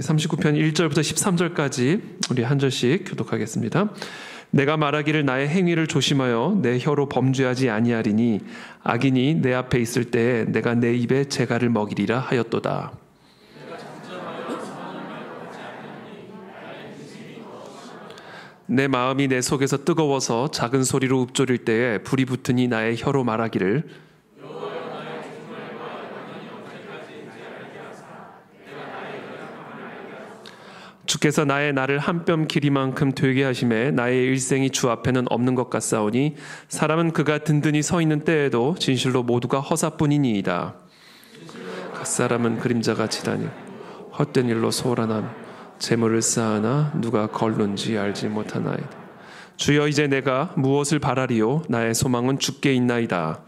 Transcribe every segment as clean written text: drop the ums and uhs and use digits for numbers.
39편 1절부터 13절까지 우리 한 절씩 교독하겠습니다. 내가 말하기를 나의 행위를 조심하여 내 혀로 범죄하지 아니하리니 악인이 내 앞에 있을 때에 내가 내 입에 재갈을 먹이리라 하였도다. 내 마음이 내 속에서 뜨거워서 작은 소리로 읊조릴 때에 불이 붙으니 나의 혀로 말하기를 주께서 나의 날을 한 뼘 길이만큼 되게 하심에 나의 일생이 주 앞에는 없는 것 같사오니 사람은 그가 든든히 서 있는 때에도 진실로 모두가 허사뿐이니이다. 각 사람은 그림자같이 다니 헛된 일로 소란함 재물을 쌓으나 누가 걸론지 알지 못하나이다. 주여 이제 내가 무엇을 바라리요 나의 소망은 주께 있나이다.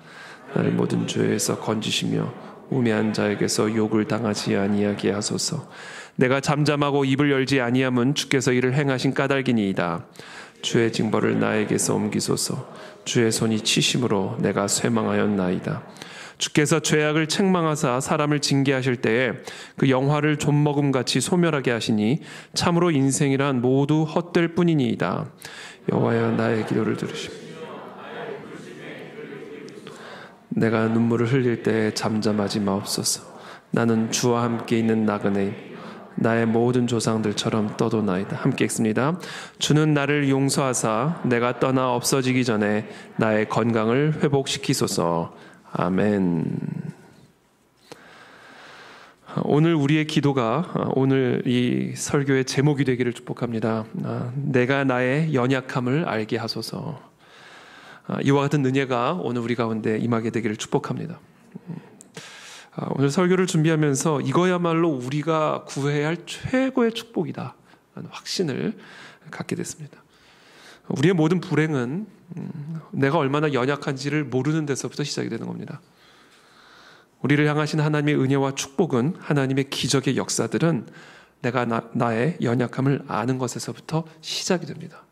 나를 모든 죄에서 건지시며 우매한 자에게서 욕을 당하지 아니하게 하소서. 내가 잠잠하고 입을 열지 아니함은 주께서 이를 행하신 까닭이니이다. 주의 징벌을 나에게서 옮기소서. 주의 손이 치심으로 내가 쇠망하였나이다. 주께서 죄악을 책망하사 사람을 징계하실 때에 그 영화를 좀먹음같이 소멸하게 하시니 참으로 인생이란 모두 헛될 뿐이니이다. 여호와여 나의 기도를 들으시오. 내가 눈물을 흘릴 때에 잠잠하지 마옵소서. 나는 주와 함께 있는 나그네 나의 모든 조상들처럼 떠도나이다. 함께 읽습니다. 주는 나를 용서하사 내가 떠나 없어지기 전에 나의 건강을 회복시키소서. 아멘. 오늘 우리의 기도가 오늘 이 설교의 제목이 되기를 축복합니다. 내가 나의 연약함을 알게 하소서. 이와 같은 은혜가 오늘 우리 가운데 임하게 되기를 축복합니다. 오늘 설교를 준비하면서 이거야말로 우리가 구해야 할 최고의 축복이다 라는 확신을 갖게 됐습니다. 우리의 모든 불행은 내가 얼마나 연약한지를 모르는 데서부터 시작이 되는 겁니다. 우리를 향하신 하나님의 은혜와 축복은 하나님의 기적의 역사들은 내가 나의 연약함을 아는 것에서부터 시작이 됩니다.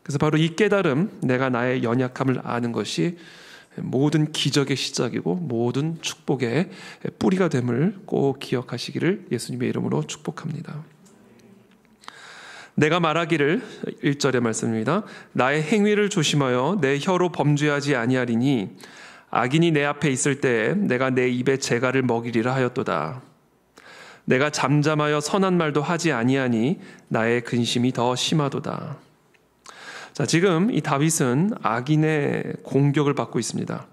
그래서 바로 이 깨달음, 내가 나의 연약함을 아는 것이 모든 기적의 시작이고 모든 축복의 뿌리가 됨을 꼭 기억하시기를 예수님의 이름으로 축복합니다. 내가 말하기를 1절의 말씀입니다. 나의 행위를 조심하여 내 혀로 범죄하지 아니하리니 악인이 내 앞에 있을 때에 내가 내 입에 재갈을 먹이리라 하였도다. 내가 잠잠하여 선한 말도 하지 아니하니 나의 근심이 더 심하도다. 자, 지금 이 다윗은 악인의 공격을 받고 있습니다.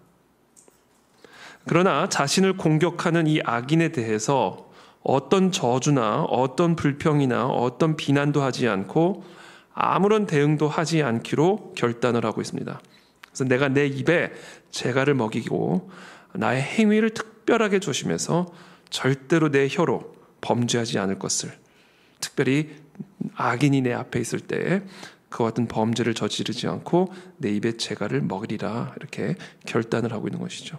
그러나 자신을 공격하는 이 악인에 대해서 어떤 저주나 어떤 불평이나 어떤 비난도 하지 않고 아무런 대응도 하지 않기로 결단을 하고 있습니다. 그래서 내가 내 입에 재갈을 먹이고 나의 행위를 특별하게 조심해서 절대로 내 혀로 범죄하지 않을 것을, 특별히 악인이 내 앞에 있을 때에 그와 같은 범죄를 저지르지 않고 내 입에 재갈을 먹이리라 이렇게 결단을 하고 있는 것이죠.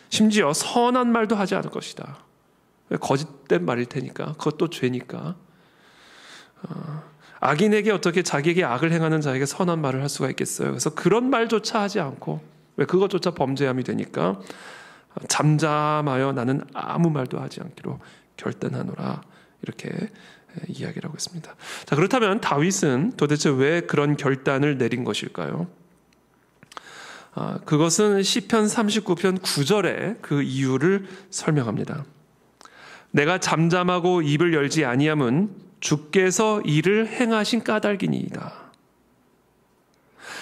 심지어 선한 말도 하지 않을 것이다. 거짓된 말일 테니까, 그것도 죄니까. 악인에게 어떻게 자기에게 악을 행하는 자에게 선한 말을 할 수가 있겠어요. 그래서 그런 말조차 하지 않고, 왜 그것조차 범죄함이 되니까 잠잠하여 나는 아무 말도 하지 않기로 결단하노라 이렇게 이야기를 하고 있습니다. 자, 그렇다면 다윗은 도대체 왜 그런 결단을 내린 것일까요? 그것은 시편 39편 9절에 그 이유를 설명합니다. 내가 잠잠하고 입을 열지 아니함은 주께서 이를 행하신 까닭이니이다.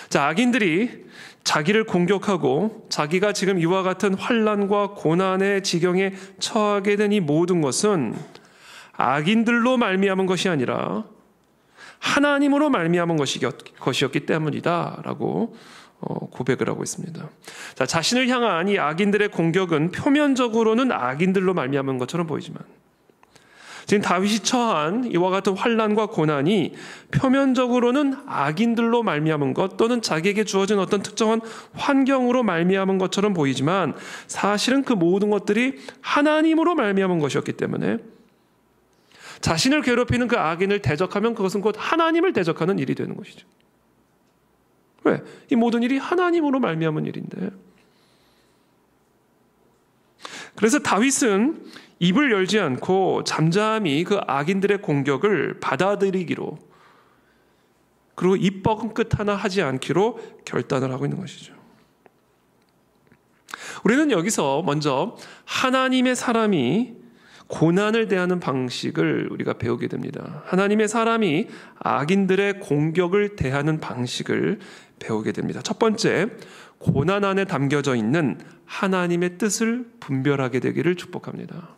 자, 악인들이 자기를 공격하고 자기가 지금 이와 같은 환난과 고난의 지경에 처하게 된 이 모든 것은 악인들로 말미암은 것이 아니라 하나님으로 말미암은 것이었기 때문이다라고 고백을 하고 있습니다. 자, 자신을 향한 이 악인들의 공격은 표면적으로는 악인들로 말미암은 것처럼 보이지만 지금 다윗이 처한 이와 같은 환난과 고난이 표면적으로는 악인들로 말미암은 것 또는 자기에게 주어진 어떤 특정한 환경으로 말미암은 것처럼 보이지만 사실은 그 모든 것들이 하나님으로 말미암은 것이었기 때문에 자신을 괴롭히는 그 악인을 대적하면 그것은 곧 하나님을 대적하는 일이 되는 것이죠. 왜? 이 모든 일이 하나님으로 말미암은 일인데. 그래서 다윗은 입을 열지 않고 잠잠히 그 악인들의 공격을 받아들이기로, 그리고 입 뻗은 끝 하나 하지 않기로 결단을 하고 있는 것이죠. 우리는 여기서 먼저 하나님의 사람이 고난을 대하는 방식을 우리가 배우게 됩니다. 하나님의 사람이 악인들의 공격을 대하는 방식을 배우게 됩니다. 첫 번째, 고난 안에 담겨져 있는 하나님의 뜻을 분별하게 되기를 축복합니다.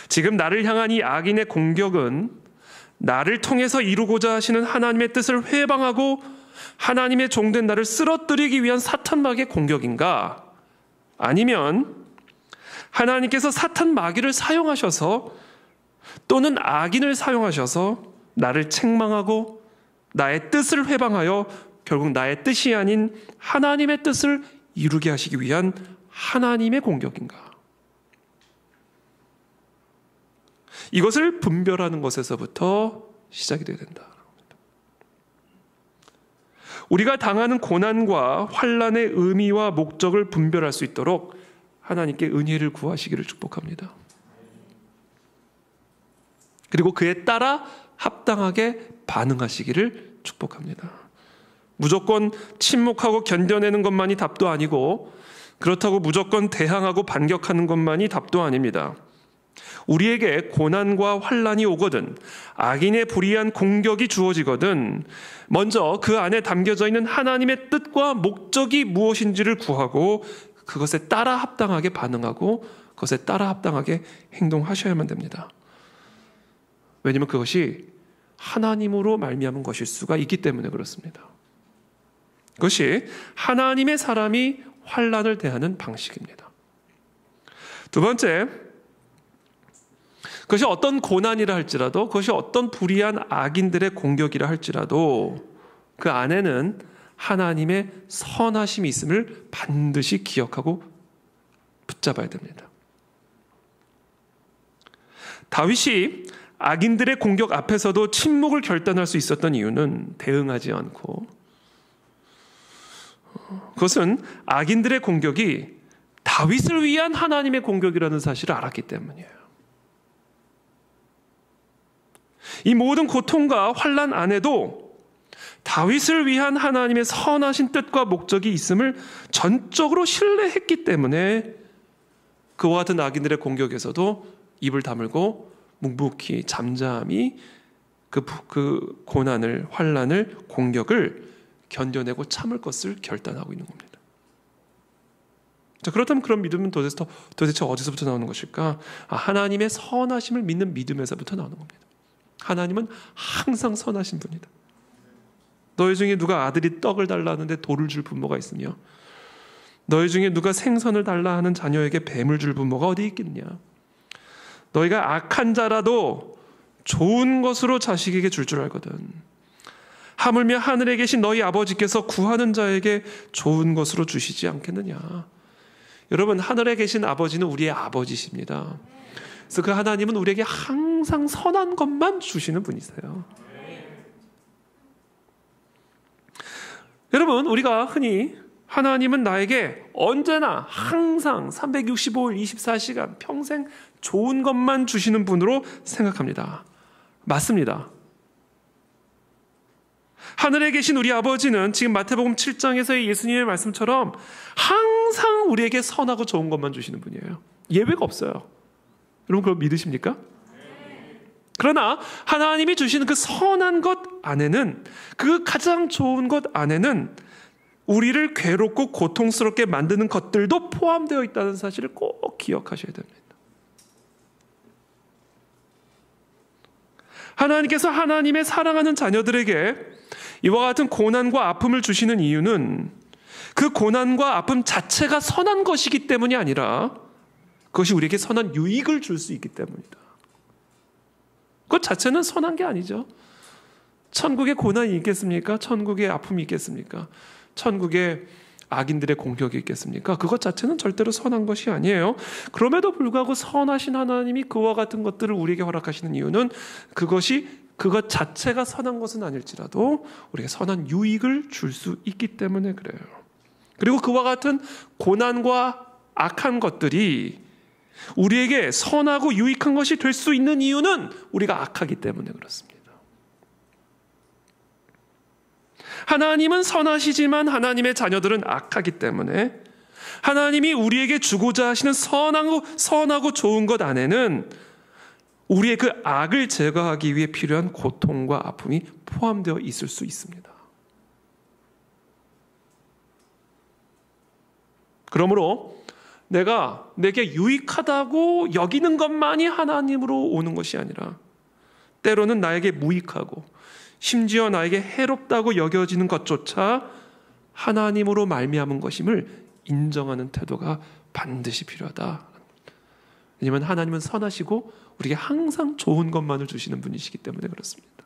지금 나를 향한 이 악인의 공격은 나를 통해서 이루고자 하시는 하나님의 뜻을 회방하고 하나님의 종된 나를 쓰러뜨리기 위한 사탄 마귀의 공격인가? 아니면 하나님께서 사탄 마귀를 사용하셔서 또는 악인을 사용하셔서 나를 책망하고 나의 뜻을 회방하여 결국 나의 뜻이 아닌 하나님의 뜻을 이루게 하시기 위한 하나님의 공격인가? 이것을 분별하는 것에서부터 시작이 되어야 된다. 우리가 당하는 고난과 환난의 의미와 목적을 분별할 수 있도록 하나님께 은혜를 구하시기를 축복합니다. 그리고 그에 따라 합당하게 반응하시기를 축복합니다. 무조건 침묵하고 견뎌내는 것만이 답도 아니고, 그렇다고 무조건 대항하고 반격하는 것만이 답도 아닙니다. 우리에게 고난과 환난이 오거든, 악인의 불의한 공격이 주어지거든, 먼저 그 안에 담겨져 있는 하나님의 뜻과 목적이 무엇인지를 구하고 그것에 따라 합당하게 반응하고 그것에 따라 합당하게 행동하셔야만 됩니다. 왜냐하면 그것이 하나님으로 말미암은 것일 수가 있기 때문에 그렇습니다. 그것이 하나님의 사람이 환난을 대하는 방식입니다. 두 번째, 그것이 어떤 고난이라 할지라도, 그것이 어떤 불의한 악인들의 공격이라 할지라도 그 안에는 하나님의 선하심이 있음을 반드시 기억하고 붙잡아야 됩니다. 다윗이 악인들의 공격 앞에서도 침묵을 결단할 수 있었던 이유는 대응하지 않고, 그것은 악인들의 공격이 다윗을 위한 하나님의 공격이라는 사실을 알았기 때문이에요. 이 모든 고통과 환난 안에도 다윗을 위한 하나님의 선하신 뜻과 목적이 있음을 전적으로 신뢰했기 때문에 그와 같은 악인들의 공격에서도 입을 다물고 묵묵히 잠잠히 그 고난을, 환난을, 공격을 견뎌내고 참을 것을 결단하고 있는 겁니다. 자, 그렇다면 그런 믿음은 도대체 어디서부터 나오는 것일까? 하나님의 선하심을 믿는 믿음에서부터 나오는 겁니다. 하나님은 항상 선하신 분이다. 너희 중에 누가 아들이 떡을 달라 하는데 돌을 줄 부모가 있으며, 너희 중에 누가 생선을 달라 하는 자녀에게 뱀을 줄 부모가 어디 있겠냐? 너희가 악한 자라도 좋은 것으로 자식에게 줄 알거든. 하물며 하늘에 계신 너희 아버지께서 구하는 자에게 좋은 것으로 주시지 않겠느냐? 여러분, 하늘에 계신 아버지는 우리의 아버지십니다. 그래서 그 하나님은 우리에게 항상 선한 것만 주시는 분이세요. 여러분, 우리가 흔히 하나님은 나에게 언제나 항상 365일 24시간 평생 좋은 것만 주시는 분으로 생각합니다. 맞습니다. 하늘에 계신 우리 아버지는 지금 마태복음 7장에서의 예수님의 말씀처럼 항상 우리에게 선하고 좋은 것만 주시는 분이에요. 예외가 없어요. 여러분, 그걸 믿으십니까? 그러나 하나님이 주시는 그 선한 것 안에는, 그 가장 좋은 것 안에는 우리를 괴롭고 고통스럽게 만드는 것들도 포함되어 있다는 사실을 꼭 기억하셔야 됩니다. 하나님께서 하나님의 사랑하는 자녀들에게 이와 같은 고난과 아픔을 주시는 이유는 그 고난과 아픔 자체가 선한 것이기 때문이 아니라 그것이 우리에게 선한 유익을 줄 수 있기 때문이다. 그것 자체는 선한 게 아니죠. 천국에 고난이 있겠습니까? 천국에 아픔이 있겠습니까? 천국에 악인들의 공격이 있겠습니까? 그것 자체는 절대로 선한 것이 아니에요. 그럼에도 불구하고 선하신 하나님이 그와 같은 것들을 우리에게 허락하시는 이유는 그것 자체가 선한 것은 아닐지라도 우리에게 선한 유익을 줄 수 있기 때문에 그래요. 그리고 그와 같은 고난과 악한 것들이 우리에게 선하고 유익한 것이 될 수 있는 이유는 우리가 악하기 때문에 그렇습니다. 하나님은 선하시지만 하나님의 자녀들은 악하기 때문에 하나님이 우리에게 주고자 하시는 선하고 좋은 것 안에는 우리의 그 악을 제거하기 위해 필요한 고통과 아픔이 포함되어 있을 수 있습니다. 그러므로 내게 유익하다고 여기는 것만이 하나님으로 오는 것이 아니라 때로는 나에게 무익하고 심지어 나에게 해롭다고 여겨지는 것조차 하나님으로 말미암은 것임을 인정하는 태도가 반드시 필요하다. 왜냐하면 하나님은 선하시고 우리에게 항상 좋은 것만을 주시는 분이시기 때문에 그렇습니다.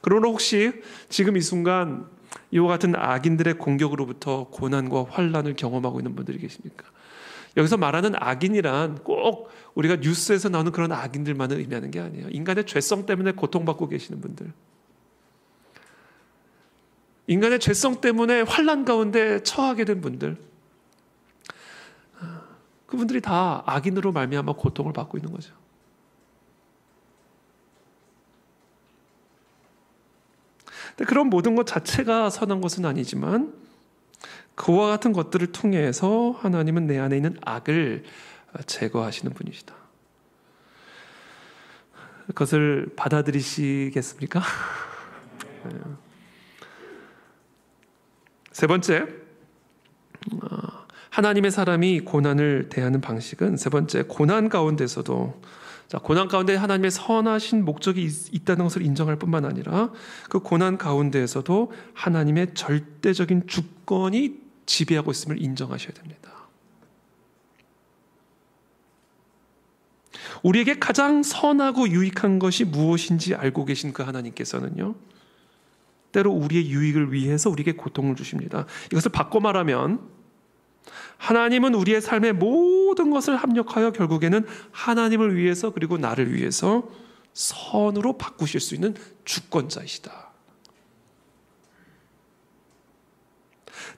그러나 혹시 지금 이 순간 이와 같은 악인들의 공격으로부터 고난과 환난을 경험하고 있는 분들이 계십니까? 여기서 말하는 악인이란 꼭 우리가 뉴스에서 나오는 그런 악인들만을 의미하는 게 아니에요. 인간의 죄성 때문에 고통받고 계시는 분들, 인간의 죄성 때문에 환난 가운데 처하게 된 분들, 그분들이 다 악인으로 말미암아 고통을 받고 있는 거죠. 근데 그런 모든 것 자체가 선한 것은 아니지만 그와 같은 것들을 통해서 하나님은 내 안에 있는 악을 제거하시는 분이시다. 그것을 받아들이시겠습니까? 세 번째, 하나님의 사람이 고난을 대하는 방식은 세 번째, 고난 가운데서도 고난 가운데 하나님의 선하신 목적이 있다는 것을 인정할 뿐만 아니라 그 고난 가운데에서도 하나님의 절대적인 주권이 지배하고 있음을 인정하셔야 됩니다. 우리에게 가장 선하고 유익한 것이 무엇인지 알고 계신 그 하나님께서는요, 때로 우리의 유익을 위해서 우리에게 고통을 주십니다. 이것을 바꿔 말하면 하나님은 우리의 삶의 모든 것을 합력하여 결국에는 하나님을 위해서 그리고 나를 위해서 선으로 바꾸실 수 있는 주권자이시다.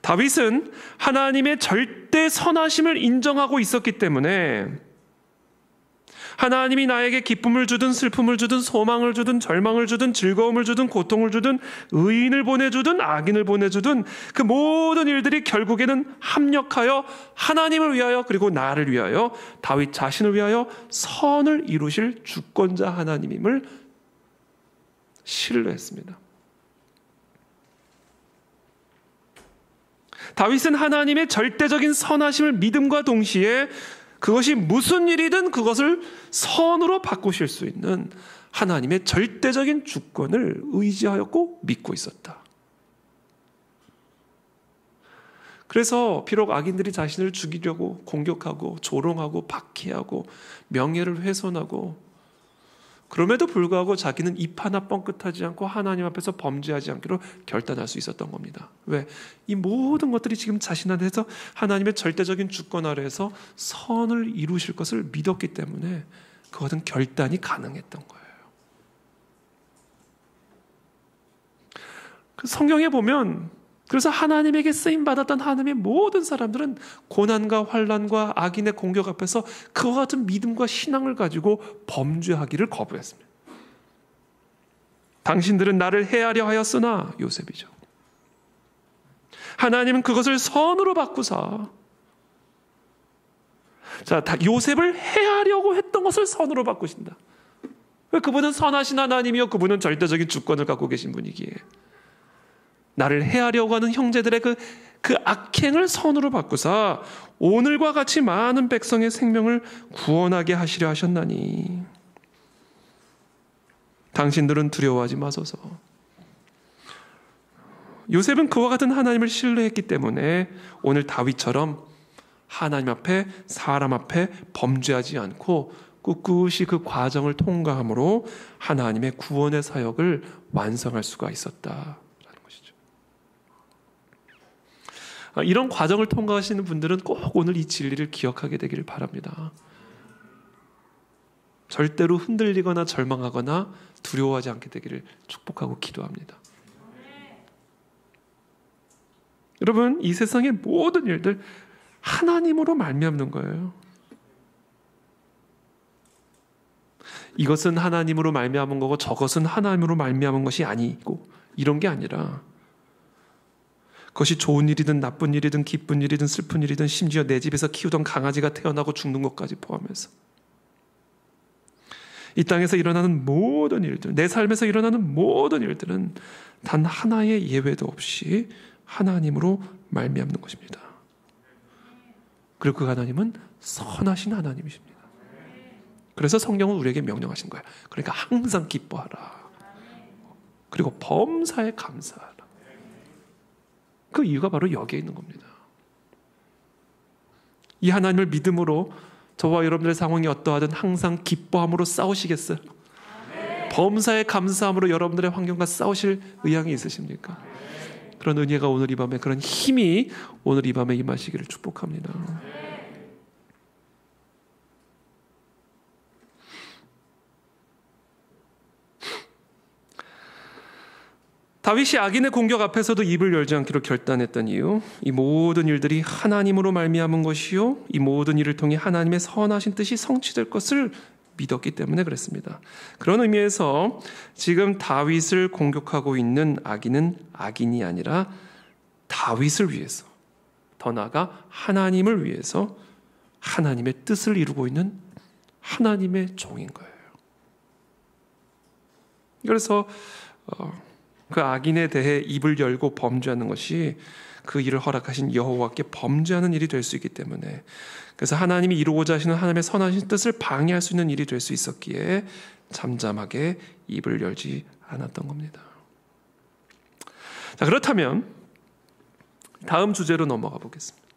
다윗은 하나님의 절대 선하심을 인정하고 있었기 때문에 하나님이 나에게 기쁨을 주든 슬픔을 주든 소망을 주든 절망을 주든 즐거움을 주든 고통을 주든 의인을 보내주든 악인을 보내주든 그 모든 일들이 결국에는 합력하여 하나님을 위하여 그리고 나를 위하여 다윗 자신을 위하여 선을 이루실 주권자 하나님임을 신뢰했습니다. 다윗은 하나님의 절대적인 선하심을 믿음과 동시에 그것이 무슨 일이든 그것을 선으로 바꾸실 수 있는 하나님의 절대적인 주권을 의지하였고 믿고 있었다. 그래서 비록 악인들이 자신을 죽이려고 공격하고 조롱하고 박해하고 명예를 훼손하고 그럼에도 불구하고 자기는 입 하나 뻥끗하지 않고 하나님 앞에서 범죄하지 않기로 결단할 수 있었던 겁니다. 왜? 이 모든 것들이 지금 자신 안에서 하나님의 절대적인 주권 아래에서 선을 이루실 것을 믿었기 때문에 그것은 결단이 가능했던 거예요. 성경에 보면 그래서 하나님에게 쓰임받았던 하나님의 모든 사람들은 고난과 환난과 악인의 공격 앞에서 그와 같은 믿음과 신앙을 가지고 범죄하기를 거부했습니다. 당신들은 나를 해하려 하였으나 요셉이죠. 하나님은 그것을 선으로 바꾸사 요셉을 해하려고 했던 것을 선으로 바꾸신다. 그분은 선하신 하나님이요 그분은 절대적인 주권을 갖고 계신 분이기에 나를 해하려고 하는 형제들의 그 악행을 선으로 바꾸사 오늘과 같이 많은 백성의 생명을 구원하게 하시려 하셨나니 당신들은 두려워하지 마소서. 요셉은 그와 같은 하나님을 신뢰했기 때문에 오늘 다윗처럼 하나님 앞에 사람 앞에 범죄하지 않고 꿋꿋이 그 과정을 통과함으로 하나님의 구원의 사역을 완성할 수가 있었다. 이런 과정을 통과하시는 분들은 꼭 오늘 이 진리를 기억하게 되기를 바랍니다. 절대로 흔들리거나 절망하거나 두려워하지 않게 되기를 축복하고 기도합니다. 여러분, 이 세상의 모든 일들 하나님으로 말미암는 거예요. 이것은 하나님으로 말미암은 거고 저것은 하나님으로 말미암은 것이 아니고 이런 게 아니라 그것이 좋은 일이든 나쁜 일이든 기쁜 일이든 슬픈 일이든 심지어 내 집에서 키우던 강아지가 태어나고 죽는 것까지 포함해서 이 땅에서 일어나는 모든 일들, 내 삶에서 일어나는 모든 일들은 단 하나의 예외도 없이 하나님으로 말미암는 것입니다. 그리고 그 하나님은 선하신 하나님이십니다. 그래서 성경은 우리에게 명령하신 거예요. 그러니까 항상 기뻐하라. 그리고 범사에 감사하라. 그 이유가 바로 여기에 있는 겁니다. 이 하나님을 믿음으로 저와 여러분들의 상황이 어떠하든 항상 기뻐함으로 싸우시겠어요? 범사에 감사함으로 여러분들의 환경과 싸우실 의향이 있으십니까? 그런 은혜가 오늘 이 밤에, 그런 힘이 오늘 이 밤에 임하시기를 축복합니다. 다윗이 악인의 공격 앞에서도 입을 열지 않기로 결단했던 이유, 이 모든 일들이 하나님으로 말미암은 것이요, 이 모든 일을 통해 하나님의 선하신 뜻이 성취될 것을 믿었기 때문에 그랬습니다. 그런 의미에서 지금 다윗을 공격하고 있는 악인은 악인이 아니라 다윗을 위해서, 더 나아가 하나님을 위해서 하나님의 뜻을 이루고 있는 하나님의 종인 거예요. 그래서 그 악인에 대해 입을 열고 범죄하는 것이 그 일을 허락하신 여호와께 범죄하는 일이 될 수 있기 때문에, 그래서 하나님이 이루고자 하시는 하나님의 선하신 뜻을 방해할 수 있는 일이 될 수 있었기에 잠잠하게 입을 열지 않았던 겁니다. 자, 그렇다면 다음 주제로 넘어가 보겠습니다.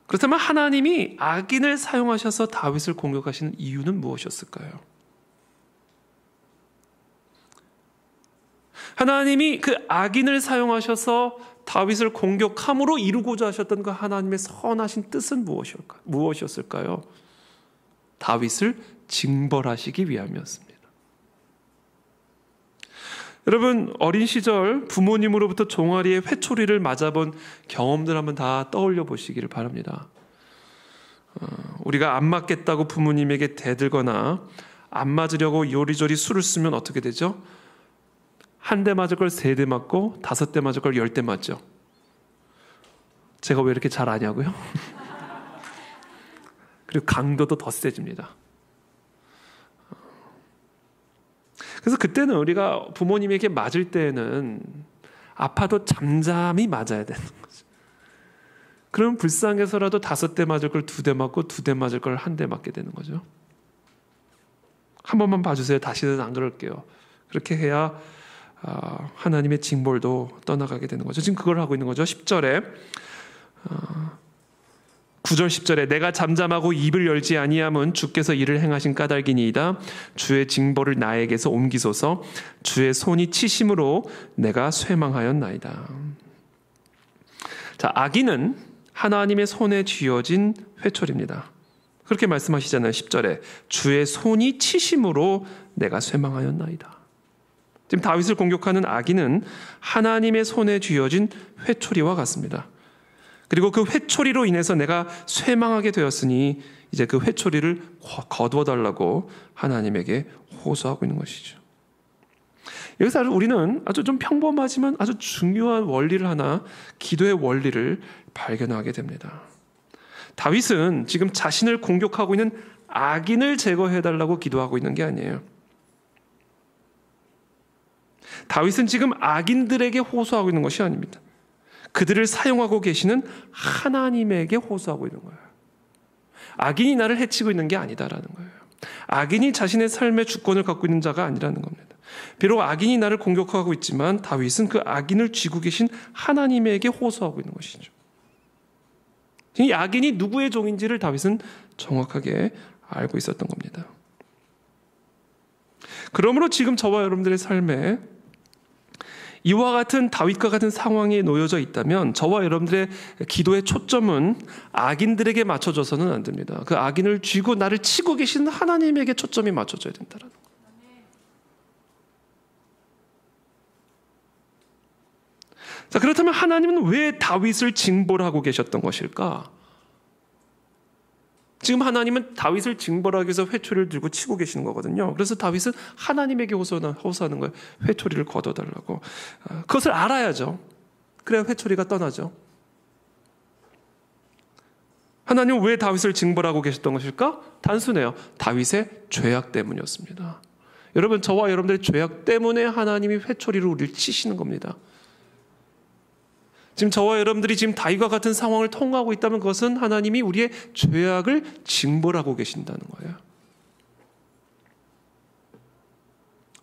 그렇다면 하나님이 악인을 사용하셔서 다윗을 공격하시는 이유는 무엇이었을까요? 하나님이 그 악인을 사용하셔서 다윗을 공격함으로 이루고자 하셨던 그 하나님의 선하신 뜻은 무엇이었을까요? 다윗을 징벌하시기 위함이었습니다. 여러분, 어린 시절 부모님으로부터 종아리에 회초리를 맞아본 경험들 한번 다 떠올려 보시기를 바랍니다. 우리가 안 맞겠다고 부모님에게 대들거나 안 맞으려고 요리조리 수를 쓰면 어떻게 되죠? 한 대 맞을 걸 3대 맞고 5대 맞을 걸 10대 맞죠. 제가 왜 이렇게 잘 아냐고요? 그리고 강도도 더 세집니다. 그래서 그때는 우리가 부모님에게 맞을 때는 아파도 잠잠히 맞아야 되는 거죠. 그럼 불쌍해서라도 5대 맞을 걸 2대 맞고 2대 맞을 걸 1대 맞게 되는 거죠. 한 번만 봐주세요. 다시는 안 그럴게요. 그렇게 해야 하나님의 징벌도 떠나가게 되는 거죠. 지금 그걸 하고 있는 거죠. 10절에 9절 10절에 내가 잠잠하고 입을 열지 아니함은 주께서 이를 행하신 까닭이니이다. 주의 징벌을 나에게서 옮기소서. 주의 손이 치심으로 내가 쇠망하였나이다. 자, 악인은 하나님의 손에 쥐어진 회초리입니다. 그렇게 말씀하시잖아요. 10절에 주의 손이 치심으로 내가 쇠망하였나이다. 지금 다윗을 공격하는 악인은 하나님의 손에 쥐어진 회초리와 같습니다. 그리고 그 회초리로 인해서 내가 쇠망하게 되었으니 이제 그 회초리를 거두어달라고 하나님에게 호소하고 있는 것이죠. 여기서 우리는 아주 좀 평범하지만 아주 중요한 원리를 하나, 기도의 원리를 발견하게 됩니다. 다윗은 지금 자신을 공격하고 있는 악인을 제거해달라고 기도하고 있는 게 아니에요. 다윗은 지금 악인들에게 호소하고 있는 것이 아닙니다. 그들을 사용하고 계시는 하나님에게 호소하고 있는 거예요. 악인이 나를 해치고 있는 게 아니다라는 거예요. 악인이 자신의 삶의 주권을 갖고 있는 자가 아니라는 겁니다. 비록 악인이 나를 공격하고 있지만 다윗은 그 악인을 쥐고 계신 하나님에게 호소하고 있는 것이죠. 이 악인이 누구의 종인지를 다윗은 정확하게 알고 있었던 겁니다. 그러므로 지금 저와 여러분들의 삶에 이와 같은 다윗과 같은 상황에 놓여져 있다면 저와 여러분들의 기도의 초점은 악인들에게 맞춰져서는 안 됩니다. 그 악인을 쥐고 나를 치고 계신 하나님에게 초점이 맞춰져야 된다는 거예요. 자, 그렇다면 하나님은 왜 다윗을 징벌하고 계셨던 것일까? 지금 하나님은 다윗을 징벌하기 위해서 회초리를 들고 치고 계시는 거거든요. 그래서 다윗은 하나님에게 호소하는 거예요. 회초리를 걷어달라고. 그것을 알아야죠. 그래야 회초리가 떠나죠. 하나님은 왜 다윗을 징벌하고 계셨던 것일까? 단순해요. 다윗의 죄악 때문이었습니다. 여러분, 저와 여러분들의 죄악 때문에 하나님이 회초리로 우리를 치시는 겁니다. 지금 저와 여러분들이 지금 다윗과 같은 상황을 통과하고 있다면 그것은 하나님이 우리의 죄악을 징벌하고 계신다는 거예요.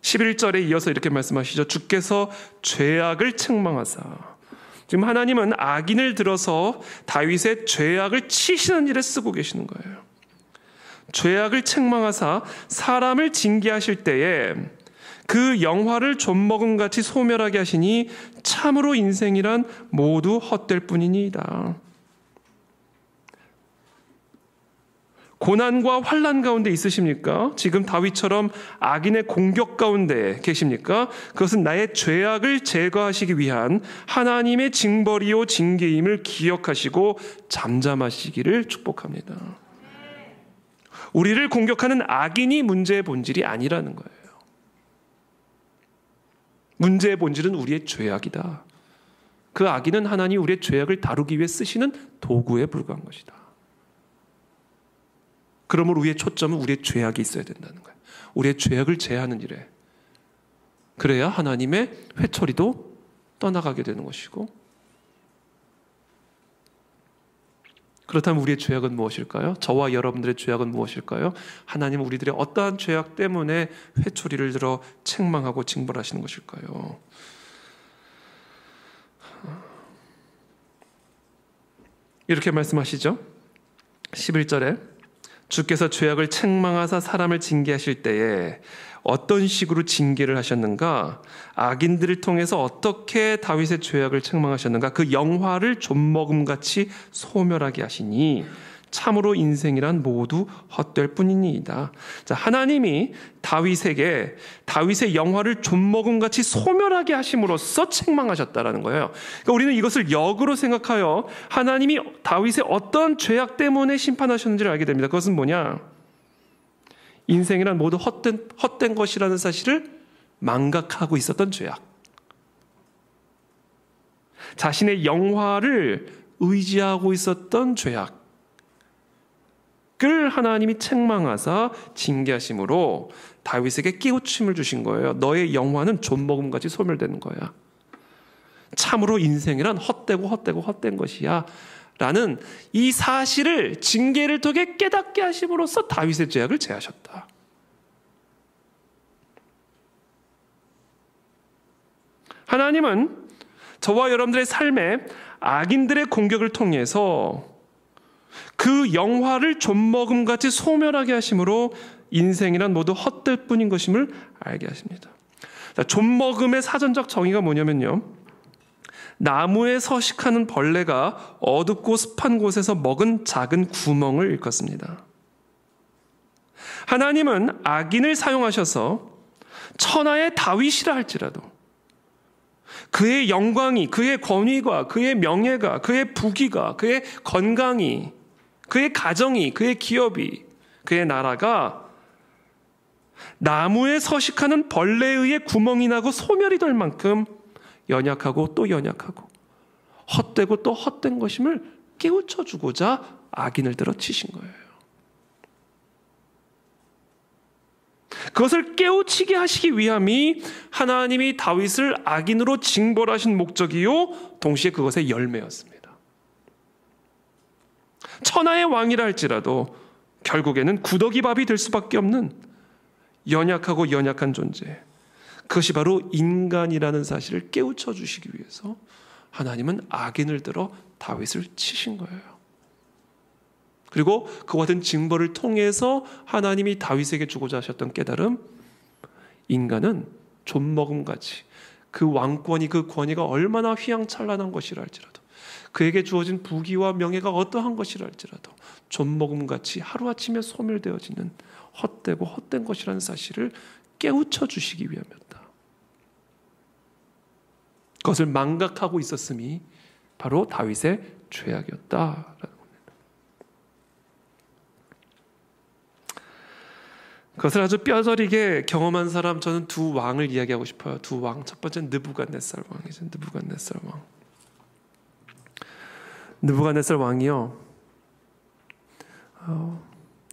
11절에 이어서 이렇게 말씀하시죠. 주께서 죄악을 책망하사. 지금 하나님은 악인을 들어서 다윗의 죄악을 치시는 일에 쓰고 계시는 거예요. 죄악을 책망하사 사람을 징계하실 때에 그 영화를 좀먹음같이 소멸하게 하시니 참으로 인생이란 모두 헛될 뿐이니이다. 고난과 환난 가운데 있으십니까? 지금 다윗처럼 악인의 공격 가운데 계십니까? 그것은 나의 죄악을 제거하시기 위한 하나님의 징벌이요 징계임을 기억하시고 잠잠하시기를 축복합니다. 우리를 공격하는 악인이 문제의 본질이 아니라는 거예요. 문제의 본질은 우리의 죄악이다. 그 악인은 하나님이 우리의 죄악을 다루기 위해 쓰시는 도구에 불과한 것이다. 그러므로 우리의 초점은 우리의 죄악이 있어야 된다는 거예요. 우리의 죄악을 제하는 일에. 그래야 하나님의 회초리도 떠나가게 되는 것이고. 그렇다면 우리의 죄악은 무엇일까요? 저와 여러분들의 죄악은 무엇일까요? 하나님은 우리들의 어떠한 죄악 때문에 회초리를 들어 책망하고 징벌하시는 것일까요? 이렇게 말씀하시죠. 11절에 주께서 죄악을 책망하사 사람을 징계하실 때에 어떤 식으로 징계를 하셨는가? 악인들을 통해서 어떻게 다윗의 죄악을 책망하셨는가? 그 영화를 좀먹음같이 소멸하게 하시니 참으로 인생이란 모두 헛될 뿐이니이다. 자, 하나님이 다윗에게 다윗의 영화를 좀먹음같이 소멸하게 하심으로써 책망하셨다라는 거예요. 그러니까 우리는 이것을 역으로 생각하여 하나님이 다윗의 어떤 죄악 때문에 심판하셨는지를 알게 됩니다. 그것은 뭐냐? 인생이란 모두 헛된 것이라는 사실을 망각하고 있었던 죄악. 자신의 영화를 의지하고 있었던 죄악. 을 하나님이 책망하사 징계하심으로 다윗에게 깨우침을 주신 거예요. 너의 영화는 좀먹음같이 소멸되는 거야. 참으로 인생이란 헛된 것이야. 라는 이 사실을 징계를 통해 깨닫게 하심으로써 다윗의 죄악을 제하셨다. 하나님은 저와 여러분들의 삶에 악인들의 공격을 통해서 그 영화를 좀먹음같이 소멸하게 하심으로 인생이란 모두 헛될 뿐인 것임을 알게 하십니다. 좀먹음의 사전적 정의가 뭐냐면요, 나무에 서식하는 벌레가 어둡고 습한 곳에서 먹은 작은 구멍을 일컫습니다. 하나님은 악인을 사용하셔서 천하의 다윗이라 할지라도 그의 영광이, 그의 권위가, 그의 명예가, 그의 부귀가, 그의 건강이, 그의 가정이, 그의 기업이, 그의 나라가 나무에 서식하는 벌레에 의해 구멍이 나고 소멸이 될 만큼 연약하고 또 연약하고 헛되고 또 헛된 것임을 깨우쳐 주고자 악인을 들어 치신 거예요. 그것을 깨우치게 하시기 위함이 하나님이 다윗을 악인으로 징벌하신 목적이요 동시에 그것의 열매였습니다. 천하의 왕이라 할지라도 결국에는 구더기밥이 될 수밖에 없는 연약하고 연약한 존재, 그것이 바로 인간이라는 사실을 깨우쳐 주시기 위해서 하나님은 악인을 들어 다윗을 치신 거예요. 그리고 그와 같은 징벌을 통해서 하나님이 다윗에게 주고자 하셨던 깨달음, 인간은 좀먹음같이 그 왕권이, 그 권위가 얼마나 휘황찬란한 것이라 할지라도, 그에게 주어진 부귀와 명예가 어떠한 것이라 할지라도 좀먹음같이 하루아침에 소멸되어지는 헛되고 헛된 것이라는 사실을 깨우쳐 주시기 위함이었다. 그것을 망각하고 있었음이 바로 다윗의 죄악이었다라는 겁니다. 그것을 아주 뼈저리게 경험한 사람, 저는 두 왕을 이야기하고 싶어요. 두 왕. 첫 번째는 느부갓네살 왕이죠. 느부갓네살 왕. 느부갓네살 왕이요,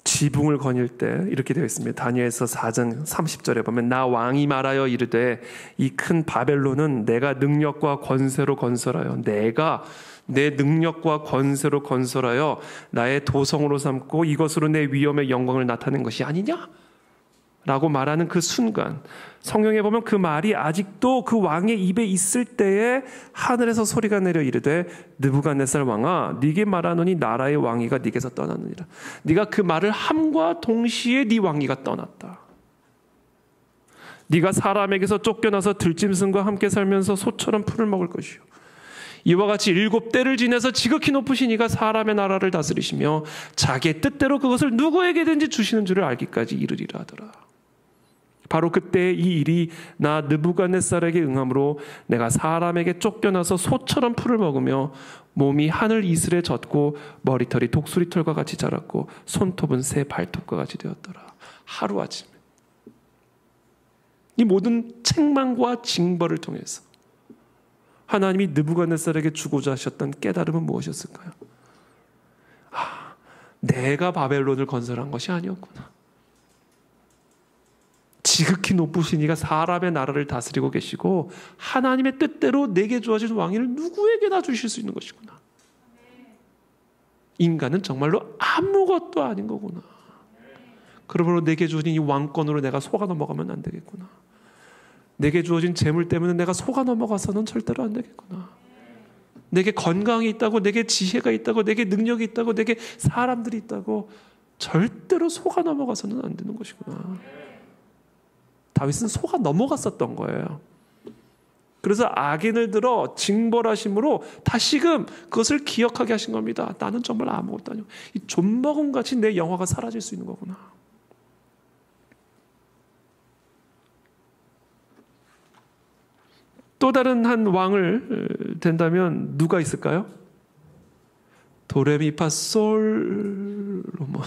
지붕을 거닐 때 이렇게 되어 있습니다. 다니엘서 4장 30절에 보면, 나 왕이 말하여 이르되 이 큰 바벨론은 내가 능력과 권세로 건설하여, 내가 내 능력과 권세로 건설하여 나의 도성으로 삼고 이것으로 내 위엄의 영광을 나타낸 것이 아니냐? 라고 말하는 그 순간, 성경에 보면 그 말이 아직도 그 왕의 입에 있을 때에 하늘에서 소리가 내려 이르되, 느부갓네살 왕아, 네게 말하노니 나라의 왕위가 네게서 떠났느니라. 네가 그 말을 함과 동시에 네 왕위가 떠났다. 네가 사람에게서 쫓겨나서 들짐승과 함께 살면서 소처럼 풀을 먹을 것이요, 이와 같이 7대를 지내서 지극히 높으신 이가 사람의 나라를 다스리시며 자기의 뜻대로 그것을 누구에게든지 주시는 줄을 알기까지 이르리라 하더라. 바로 그때 이 일이 나 느부갓네살에게 응함으로 내가 사람에게 쫓겨나서 소처럼 풀을 먹으며 몸이 하늘 이슬에 젖고 머리털이 독수리털과 같이 자랐고 손톱은 새 발톱과 같이 되었더라. 하루아침에 이 모든 책망과 징벌을 통해서 하나님이 느부갓네살에게 주고자 하셨던 깨달음은 무엇이었을까요? 내가 바벨론을 건설한 것이 아니었구나. 지극히 높으신 이가 사람의 나라를 다스리고 계시고 하나님의 뜻대로 내게 주어진 왕위를 누구에게나 주실 수 있는 것이구나. 인간은 정말로 아무것도 아닌 거구나. 그러므로 내게 주어진 이 왕권으로 내가 속아 넘어가면 안 되겠구나. 내게 주어진 재물 때문에 내가 속아 넘어가서는 절대로 안 되겠구나. 내게 건강이 있다고, 내게 지혜가 있다고, 내게 능력이 있다고, 내게 사람들이 있다고 절대로 속아 넘어가서는 안 되는 것이구나. 다윗은 속아 넘어갔었던 거예요. 그래서 악인을 들어 징벌하심으로 다시금 그것을 기억하게 하신 겁니다. 나는 정말 아무것도 아니고 이 존먹음같이 내 영화가 사라질 수 있는 거구나. 또 다른 한 왕을 된다면 누가 있을까요? 도레미파 솔로몬.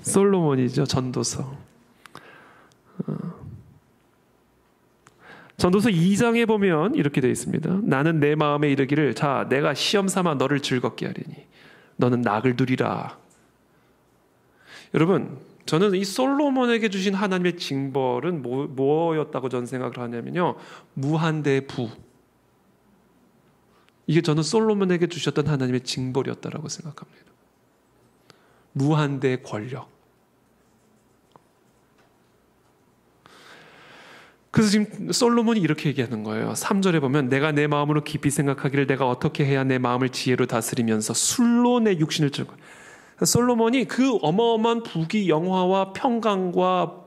솔로몬이죠. 전도서. 전도서 2장에 보면 이렇게 되어 있습니다. 나는 내 마음에 이르기를, 자, 내가 시험 삼아 너를 즐겁게 하리니 너는 낙을 누리라. 여러분, 저는 이 솔로몬에게 주신 하나님의 징벌은 뭐였다고 저는 생각을 하냐면요, 무한대의 부. 이게 저는 솔로몬에게 주셨던 하나님의 징벌이었다라고 생각합니다. 무한대의 권력. 그래서 지금 솔로몬이 이렇게 얘기하는 거예요. 3절에 보면, 내가 내 마음으로 깊이 생각하기를 내가 어떻게 해야 내 마음을 지혜로 다스리면서 술로 내 육신을 즐거. 솔로몬이 그 어마어마한 부귀 영화와 평강과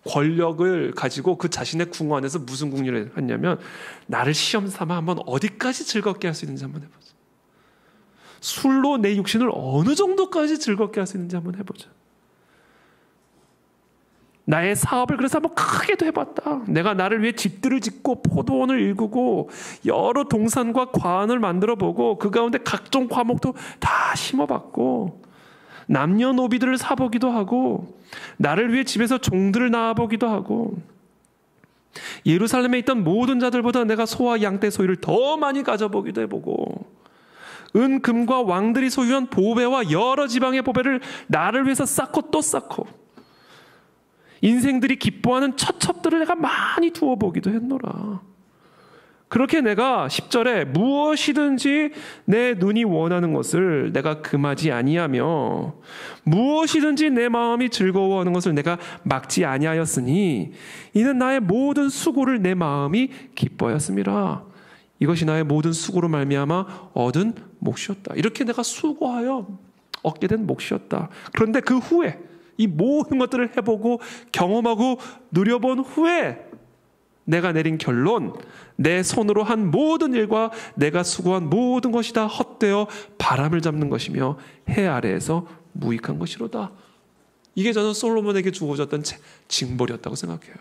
권력을 가지고 그 자신의 궁 안에서 무슨 궁리를 했냐면, 나를 시험 삼아 한번 어디까지 즐겁게 할 수 있는지 한번 해보자. 술로 내 육신을 어느 정도까지 즐겁게 할 수 있는지 한번 해보자. 나의 사업을 그래서 한번 크게도 해봤다. 내가 나를 위해 집들을 짓고 포도원을 일구고 여러 동산과 과안을 만들어보고 그 가운데 각종 과목도 다 심어봤고 남녀노비들을 사보기도 하고 나를 위해 집에서 종들을 낳아보기도 하고 예루살렘에 있던 모든 자들보다 내가 소와 양떼 소유를 더 많이 가져보기도 해보고 은, 금과 왕들이 소유한 보배와 여러 지방의 보배를 나를 위해서 쌓고 또 쌓고 인생들이 기뻐하는 처첩들을 내가 많이 두어보기도 했노라. 그렇게 내가 10절에 무엇이든지 내 눈이 원하는 것을 내가 금하지 아니하며 무엇이든지 내 마음이 즐거워하는 것을 내가 막지 아니하였으니 이는 나의 모든 수고를 내 마음이 기뻐하였음이라. 이것이 나의 모든 수고로 말미암아 얻은 몫이었다. 이렇게 내가 수고하여 얻게 된 몫이었다. 그런데 그 후에 이 모든 것들을 해보고 경험하고 누려본 후에 내가 내린 결론, 내 손으로 한 모든 일과 내가 수고한 모든 것이 다 헛되어 바람을 잡는 것이며 해 아래에서 무익한 것이로다. 이게 저는 솔로몬에게 주어졌던 징벌이었다고 생각해요.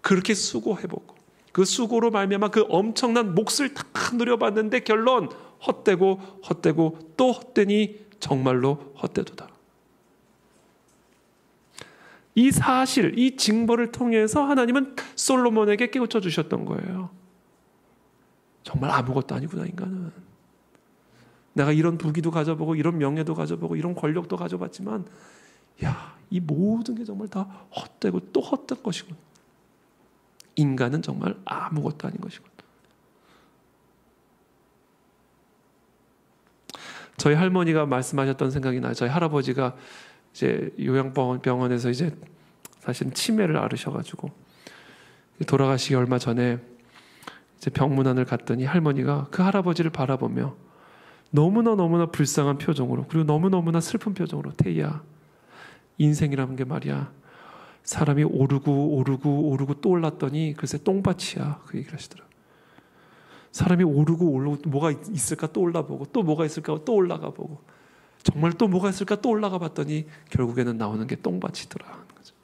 그렇게 수고해보고 그 수고로 말미암아 그 엄청난 몫을 다 누려봤는데 결론, 헛되고 헛되고 또 헛되니 정말로 헛되도다. 이 사실, 이 징벌을 통해서 하나님은 솔로몬에게 깨우쳐 주셨던 거예요. 정말 아무것도 아니구나, 인간은. 내가 이런 부귀도 가져보고 이런 명예도 가져보고 이런 권력도 가져봤지만 이 모든 게 정말 다 헛되고 또 헛된 것이군. 인간은 정말 아무것도 아닌 것이군. 저희 할머니가 말씀하셨던 생각이 나요. 저희 할아버지가 이제 요양병원에서 이제 사실 치매를 앓으셔가지고 돌아가시기 얼마 전에 이제 병문안을 갔더니 할머니가 그 할아버지를 바라보며 너무나 불쌍한 표정으로, 그리고 너무나 슬픈 표정으로, 태희야, 인생이라는 게 말이야, 사람이 오르고 또 올랐더니 글쎄 똥밭이야, 그 얘기를 하시더라고요. 사람이 오르고 뭐가 있을까 또 올라보고, 또 뭐가 있을까 또 올라가 보고, 정말 또 뭐가 있을까 또 올라가 봤더니 결국에는 나오는 게 똥밭이더라 하는 거죠.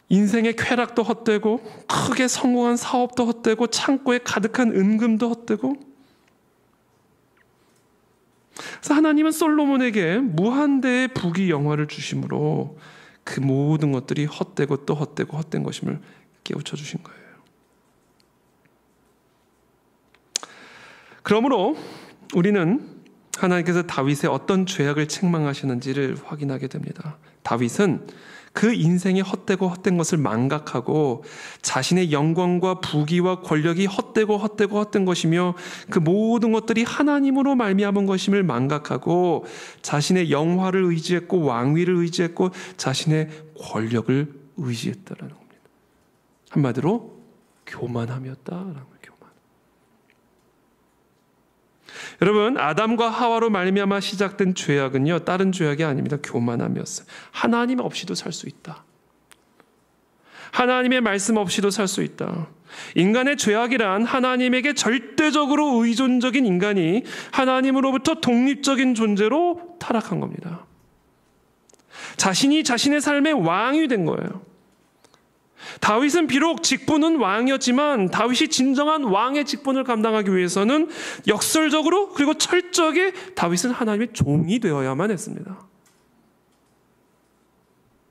인생의 쾌락도 헛되고, 크게 성공한 사업도 헛되고, 창고에 가득한 은금도 헛되고. 그래서 하나님은 솔로몬에게 무한대의 부귀 영화를 주심으로 그 모든 것들이 헛되고 또 헛되고 헛된 것임을 깨우쳐 주신 거예요. 그러므로 우리는 하나님께서 다윗의 어떤 죄악을 책망하시는지를 확인하게 됩니다. 다윗은 그 인생이 헛되고 헛된 것을 망각하고 자신의 영광과 부귀와 권력이 헛되고 헛된 것이며 그 모든 것들이 하나님으로 말미암은 것임을 망각하고 자신의 영화를 의지했고 왕위를 의지했고 자신의 권력을 의지했다라는 겁니다. 한마디로 교만함이었다라는 거예요. 여러분, 아담과 하와로 말미암아 시작된 죄악은요, 다른 죄악이 아닙니다. 교만함이었어요. 하나님 없이도 살 수 있다. 하나님의 말씀 없이도 살 수 있다. 인간의 죄악이란 하나님에게 절대적으로 의존적인 인간이 하나님으로부터 독립적인 존재로 타락한 겁니다. 자신이 자신의 삶의 왕이 된 거예요. 다윗은 비록 직분은 왕이었지만 다윗이 진정한 왕의 직분을 감당하기 위해서는 역설적으로 그리고 철저하게 다윗은 하나님의 종이 되어야만 했습니다.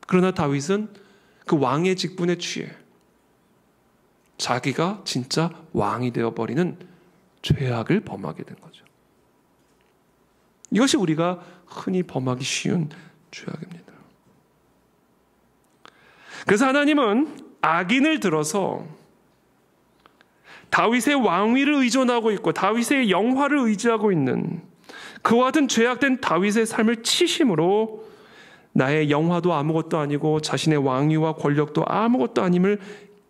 그러나 다윗은 그 왕의 직분에 취해 자기가 진짜 왕이 되어버리는 죄악을 범하게 된 거죠. 이것이 우리가 흔히 범하기 쉬운 죄악입니다. 그래서 하나님은 악인을 들어서 다윗의 왕위를 의존하고 있고 다윗의 영화를 의지하고 있는 그와 같은 죄악된 다윗의 삶을 치심으로 나의 영화도 아무것도 아니고 자신의 왕위와 권력도 아무것도 아님을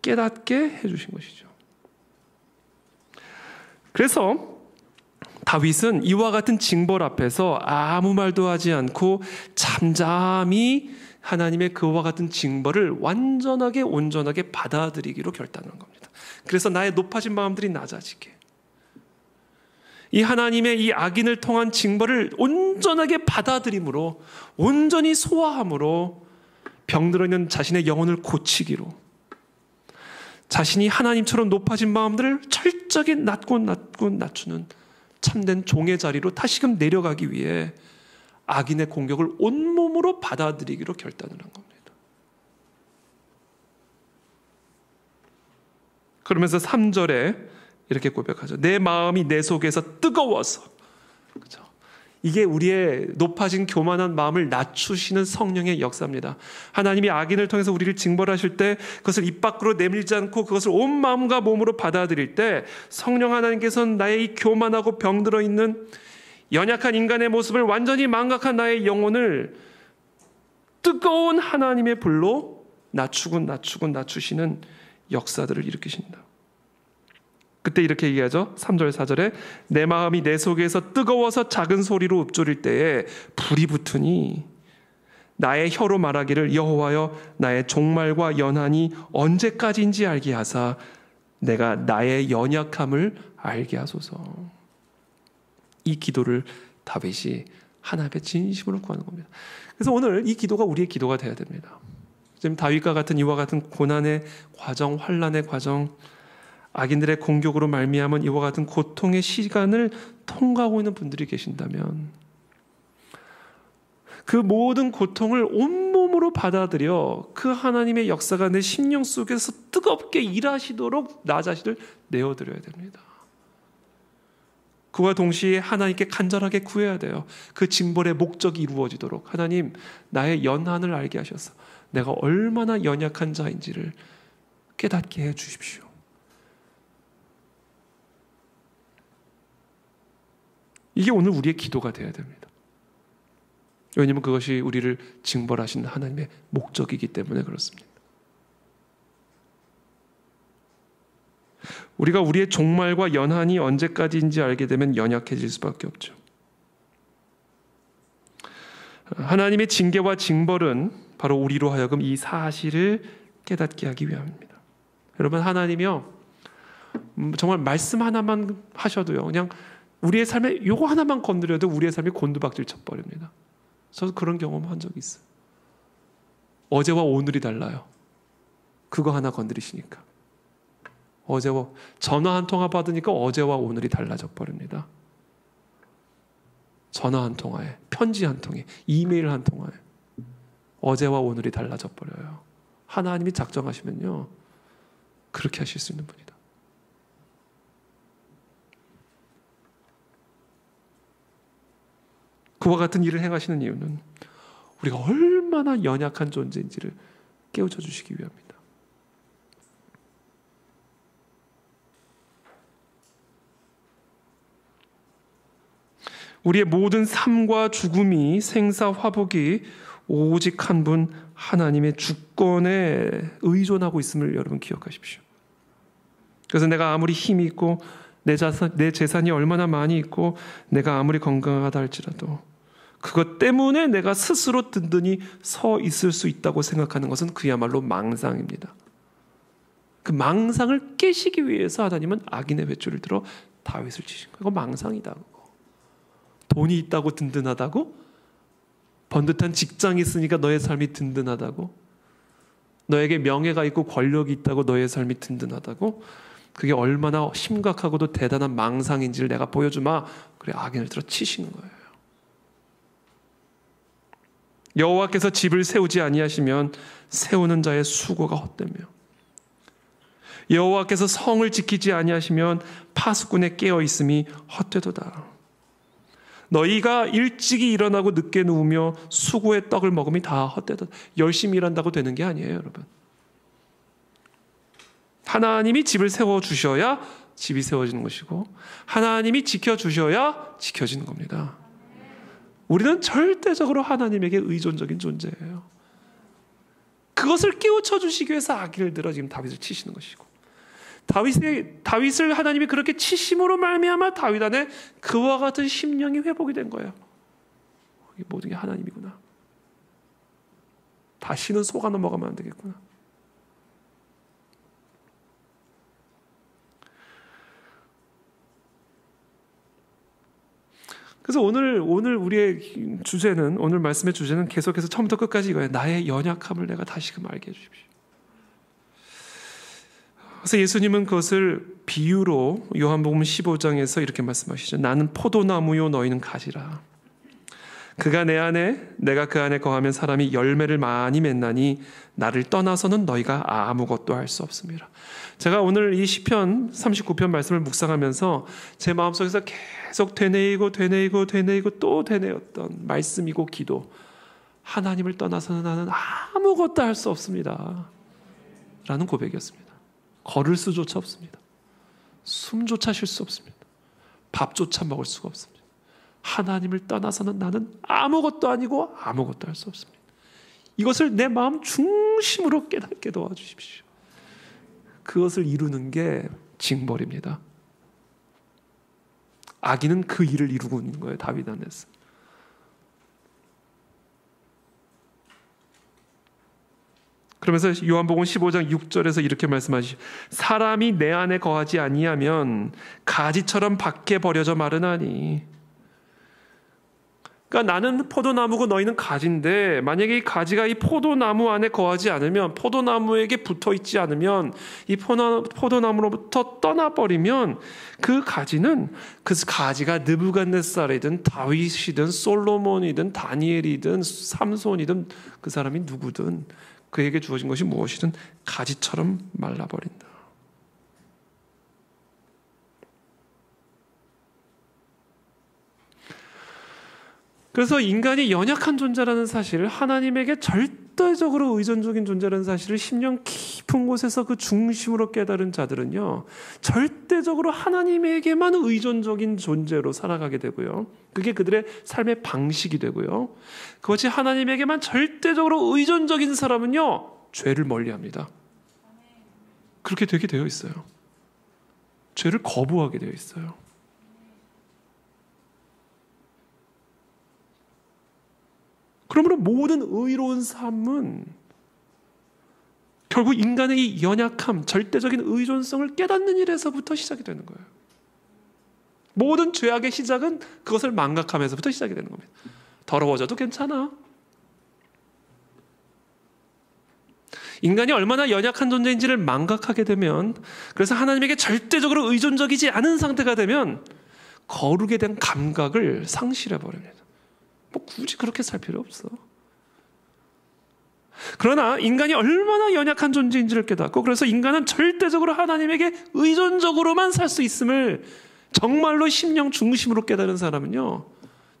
깨닫게 해주신 것이죠. 그래서 다윗은 이와 같은 징벌 앞에서 아무 말도 하지 않고 잠잠히 하나님의 그와 같은 징벌을 완전하게 온전하게 받아들이기로 결단한 겁니다. 그래서 나의 높아진 마음들이 낮아지게, 이 하나님의 이 악인을 통한 징벌을 온전하게 받아들임으로, 온전히 소화함으로 병들어 있는 자신의 영혼을 고치기로, 자신이 하나님처럼 높아진 마음들을 철저하게 낮추는 참된 종의 자리로 다시금 내려가기 위해 악인의 공격을 온몸으로 받아들이기로 결단을 한 겁니다. 그러면서 3절에 이렇게 고백하죠. 내 마음이 내 속에서 뜨거워서. 그렇죠? 이게 우리의 높아진 교만한 마음을 낮추시는 성령의 역사입니다. 하나님이 악인을 통해서 우리를 징벌하실 때 그것을 입 밖으로 내밀지 않고 그것을 온 마음과 몸으로 받아들일 때 성령 하나님께서는 나의 이 교만하고 병들어 있는 연약한 인간의 모습을 완전히 망각한 나의 영혼을 뜨거운 하나님의 불로 낮추시는 역사들을 일으키신다. 그때 이렇게 얘기하죠. 3절 4절에 내 마음이 내 속에서 뜨거워서 작은 소리로 읊조릴 때에 불이 붙으니 나의 혀로 말하기를 여호와여 나의 종말과 연한이 언제까지인지 알게 하사 내가 나의 연약함을 알게 하소서. 이 기도를 다윗이 하나님 앞에 진심으로 구하는 겁니다. 그래서 오늘 이 기도가 우리의 기도가 되어야 됩니다. 지금 다윗과 같은 이와 같은 고난의 과정, 환난의 과정, 악인들의 공격으로 말미암은 이와 같은 고통의 시간을 통과하고 있는 분들이 계신다면 그 모든 고통을 온몸으로 받아들여 그 하나님의 역사가 내 심령 속에서 뜨겁게 일하시도록 나 자신을 내어드려야 됩니다. 그와 동시에 하나님께 간절하게 구해야 돼요. 그 징벌의 목적이 이루어지도록 하나님, 나의 연한을 알게 하셔서 내가 얼마나 연약한 자인지를 깨닫게 해 주십시오. 이게 오늘 우리의 기도가 되어야 됩니다. 왜냐하면 그것이 우리를 징벌하시는 하나님의 목적이기 때문에 그렇습니다. 우리가 우리의 종말과 연한이 언제까지인지 알게 되면 연약해질 수밖에 없죠. 하나님의 징계와 징벌은 바로 우리로 하여금 이 사실을 깨닫게 하기 위함입니다. 여러분, 하나님이요 정말 말씀 하나만 하셔도요 그냥 우리의 삶에 요거 하나만 건드려도 우리의 삶이 곤두박질 쳐버립니다. 저도 그런 경험 한 적이 있어요. 어제와 오늘이 달라요. 그거 하나 건드리시니까. 어제와 전화 한 통화 받으니까 어제와 오늘이 달라져 버립니다. 전화 한 통화에, 편지 한 통에, 이메일 한 통화에 어제와 오늘이 달라져 버려요. 하나님이 작정하시면요 그렇게 하실 수 있는 분이다. 그와 같은 일을 행하시는 이유는 우리가 얼마나 연약한 존재인지를 깨우쳐 주시기 위함입니다. 우리의 모든 삶과 죽음이 생사화복이 오직 한 분 하나님의 주권에 의존하고 있음을 여러분 기억하십시오. 그래서 내가 아무리 힘이 있고 내 재산이 얼마나 많이 있고 내가 아무리 건강하다 할지라도 그것 때문에 내가 스스로 든든히 서 있을 수 있다고 생각하는 것은 그야말로 망상입니다. 그 망상을 깨시기 위해서 하나님은 악인의 밧줄을 들어 다윗을 치신 거예요. 이거 망상이다. 돈이 있다고 든든하다고? 번듯한 직장이 있으니까 너의 삶이 든든하다고? 너에게 명예가 있고 권력이 있다고 너의 삶이 든든하다고? 그게 얼마나 심각하고도 대단한 망상인지를 내가 보여주마. 그래, 악인을 들어 치시는 거예요. 여호와께서 집을 세우지 아니하시면 세우는 자의 수고가 헛되며 여호와께서 성을 지키지 아니하시면 파수꾼의 깨어 있음이 헛되도다. 너희가 일찍이 일어나고 늦게 누우며 수고의 떡을 먹음이 다 헛되도다. 열심히 일한다고 되는 게 아니에요, 여러분. 하나님이 집을 세워주셔야 집이 세워지는 것이고 하나님이 지켜주셔야 지켜지는 겁니다. 우리는 절대적으로 하나님에게 의존적인 존재예요. 그것을 깨우쳐 주시기 위해서 악인을 들어 지금 다윗을 치시는 것이고 다윗을 하나님이 그렇게 치심으로 말미암아 다윗 안에 그와 같은 심령이 회복이 된 거예요. 이게 모든 게 하나님이구나. 다시는 속아 넘어가면 안 되겠구나. 그래서 오늘 우리의 주제는, 오늘 말씀의 주제는 계속해서 처음부터 끝까지 이거예요. 나의 연약함을 내가 다시금 알게 해주십시오. 그래서 예수님은 그것을 비유로 요한복음 15장에서 이렇게 말씀하시죠. 나는 포도나무요 너희는 가지라. 그가 내 안에 내가 그 안에 거하면 사람이 열매를 많이 맺나니 나를 떠나서는 너희가 아무것도 할 수 없습니다. 제가 오늘 이 시편 39편 말씀을 묵상하면서 제 마음속에서 계속 되뇌이고 또 되뇌었던 말씀이고 기도. 하나님을 떠나서는 나는 아무것도 할 수 없습니다 라는 고백이었습니다. 걸을 수조차 없습니다. 숨조차 쉴 수 없습니다. 밥조차 먹을 수가 없습니다. 하나님을 떠나서는 나는 아무것도 아니고 아무것도 할 수 없습니다. 이것을 내 마음 중심으로 깨닫게 도와주십시오. 그것을 이루는 게 징벌입니다. 악인은 그 일을 이루고 있는 거예요. 다윗 안에서. 그러면서 요한복음 15장 6절에서 이렇게 말씀하시죠. 사람이 내 안에 거하지 아니하면 가지처럼 밖에 버려져 마르나니. 그러니까 나는 포도나무고 너희는 가지인데 만약에 이 가지가 이 포도나무 안에 거하지 않으면, 포도나무에게 붙어 있지 않으면, 이 포도나무로부터 떠나버리면 그 가지는, 그 가지가 느부갓네살이든 다윗이든 솔로몬이든 다니엘이든 삼손이든 그 사람이 누구든 그에게 주어진 것이 무엇이든 가지처럼 말라버린다. 그래서 인간이 연약한 존재라는 사실을, 하나님에게 절대적으로 의존적인 존재라는 사실을 심령 깊은 곳에서 그 중심으로 깨달은 자들은요, 절대적으로 하나님에게만 의존적인 존재로 살아가게 되고요, 그게 그들의 삶의 방식이 되고요, 그것이 하나님에게만 절대적으로 의존적인 사람은요, 죄를 멀리합니다. 그렇게 되게 되어 있어요. 죄를 거부하게 되어 있어요. 그러므로 모든 의로운 삶은 결국 인간의 이 연약함, 절대적인 의존성을 깨닫는 일에서부터 시작이 되는 거예요. 모든 죄악의 시작은 그것을 망각하면서부터 시작이 되는 겁니다. 더러워져도 괜찮아. 인간이 얼마나 연약한 존재인지를 망각하게 되면, 그래서 하나님에게 절대적으로 의존적이지 않은 상태가 되면 거룩에 대한 감각을 상실해버립니다. 뭐 굳이 그렇게 살 필요 없어. 그러나 인간이 얼마나 연약한 존재인지를 깨닫고, 그래서 인간은 절대적으로 하나님에게 의존적으로만 살 수 있음을 정말로 심령 중심으로 깨달은 사람은요,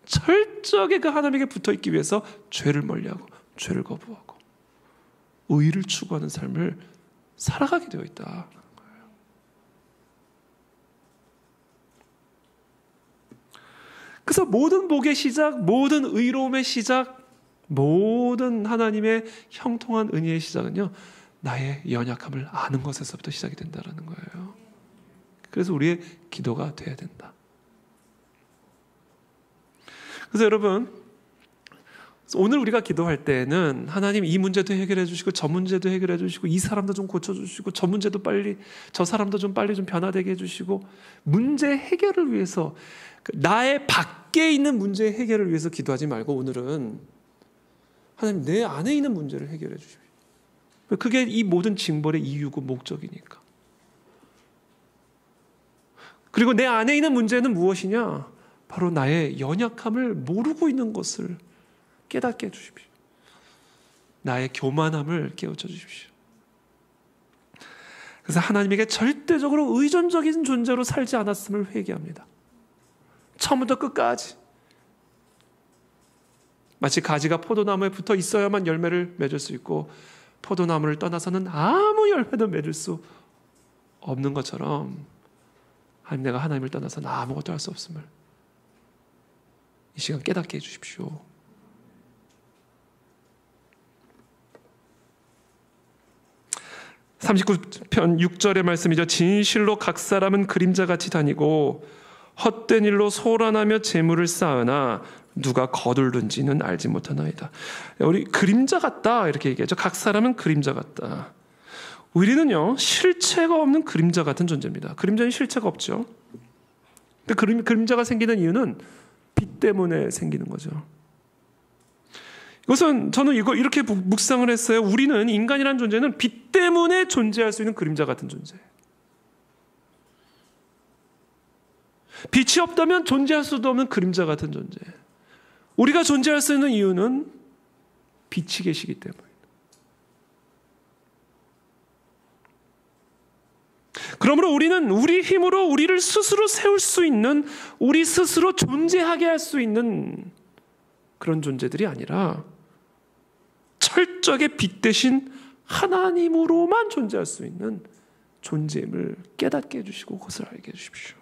철저하게 그 하나님에게 붙어있기 위해서 죄를 멀리하고 죄를 거부하고 의를 추구하는 삶을 살아가게 되어 있다. 그래서 모든 복의 시작, 모든 의로움의 시작, 모든 하나님의 형통한 은혜의 시작은요, 나의 연약함을 아는 것에서부터 시작이 된다는 거예요. 그래서 우리의 기도가 돼야 된다. 그래서 여러분, 오늘 우리가 기도할 때는 하나님 이 문제도 해결해 주시고 저 문제도 해결해 주시고 이 사람도 좀 고쳐주시고 저 문제도 빨리, 저 사람도 좀 빨리 좀 변화되게 해주시고, 문제 해결을 위해서, 나의 밖에 있는 문제 해결을 위해서 기도하지 말고 오늘은 하나님 내 안에 있는 문제를 해결해 주십시오. 그게 이 모든 징벌의 이유고 목적이니까. 그리고 내 안에 있는 문제는 무엇이냐? 바로 나의 연약함을 모르고 있는 것을 깨닫게 해주십시오. 나의 교만함을 깨우쳐 주십시오. 그래서 하나님에게 절대적으로 의존적인 존재로 살지 않았음을 회개합니다. 처음부터 끝까지. 마치 가지가 포도나무에 붙어 있어야만 열매를 맺을 수 있고 포도나무를 떠나서는 아무 열매도 맺을 수 없는 것처럼, 하나님, 내가 하나님을 떠나서는 아무것도 할 수 없음을 이 시간 깨닫게 해주십시오. (39편) 6절의 말씀이죠. 진실로 각 사람은 그림자같이 다니고 헛된 일로 소란하며 재물을 쌓으나 누가 거둘는지는 알지 못하나이다. 우리 그림자 같다 이렇게 얘기하죠. 각 사람은 그림자 같다. 우리는요, 실체가 없는 그림자 같은 존재입니다. 그림자는 실체가 없죠. 근데 그림자가 생기는 이유는 빛 때문에 생기는 거죠. 이것은 저는 이렇게 묵상을 했어요. 우리는, 인간이라는 존재는 빛 때문에 존재할 수 있는 그림자 같은 존재예요. 빛이 없다면 존재할 수도 없는 그림자 같은 존재. 우리가 존재할 수 있는 이유는 빛이 계시기 때문입니다. 그러므로 우리는 우리 힘으로 우리를 스스로 세울 수 있는, 우리 스스로 존재하게 할 수 있는 그런 존재들이 아니라 철저하게 빛 대신 하나님으로만 존재할 수 있는 존재임을 깨닫게 해주시고 그것을 알게 해주십시오.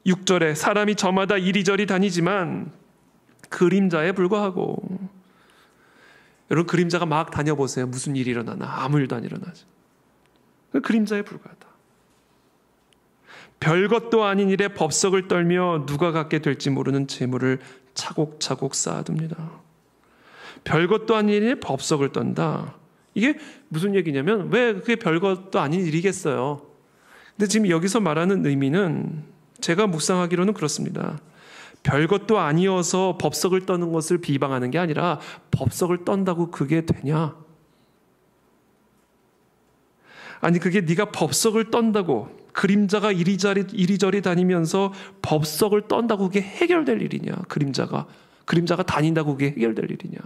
6절에 사람이 저마다 이리저리 다니지만 그림자에 불과하고. 여러분, 그림자가 막 다녀보세요. 무슨 일이 일어나나? 아무 일도 안 일어나죠. 그림자에 불과하다. 별것도 아닌 일에 법석을 떨며 누가 갖게 될지 모르는 재물을 차곡차곡 쌓아둡니다. 별것도 아닌 일에 법석을 떤다. 이게 무슨 얘기냐면, 왜 그게 별것도 아닌 일이겠어요? 근데 지금 여기서 말하는 의미는 제가 묵상하기로는 그렇습니다. 별것도 아니어서 법석을 떠는 것을 비방하는 게 아니라 법석을 떤다고 그게 되냐? 아니 그게 네가 법석을 떤다고 그림자가 이리저리 다니면서 법석을 떤다고 그게 해결될 일이냐? 그림자가 다닌다고 그게 해결될 일이냐?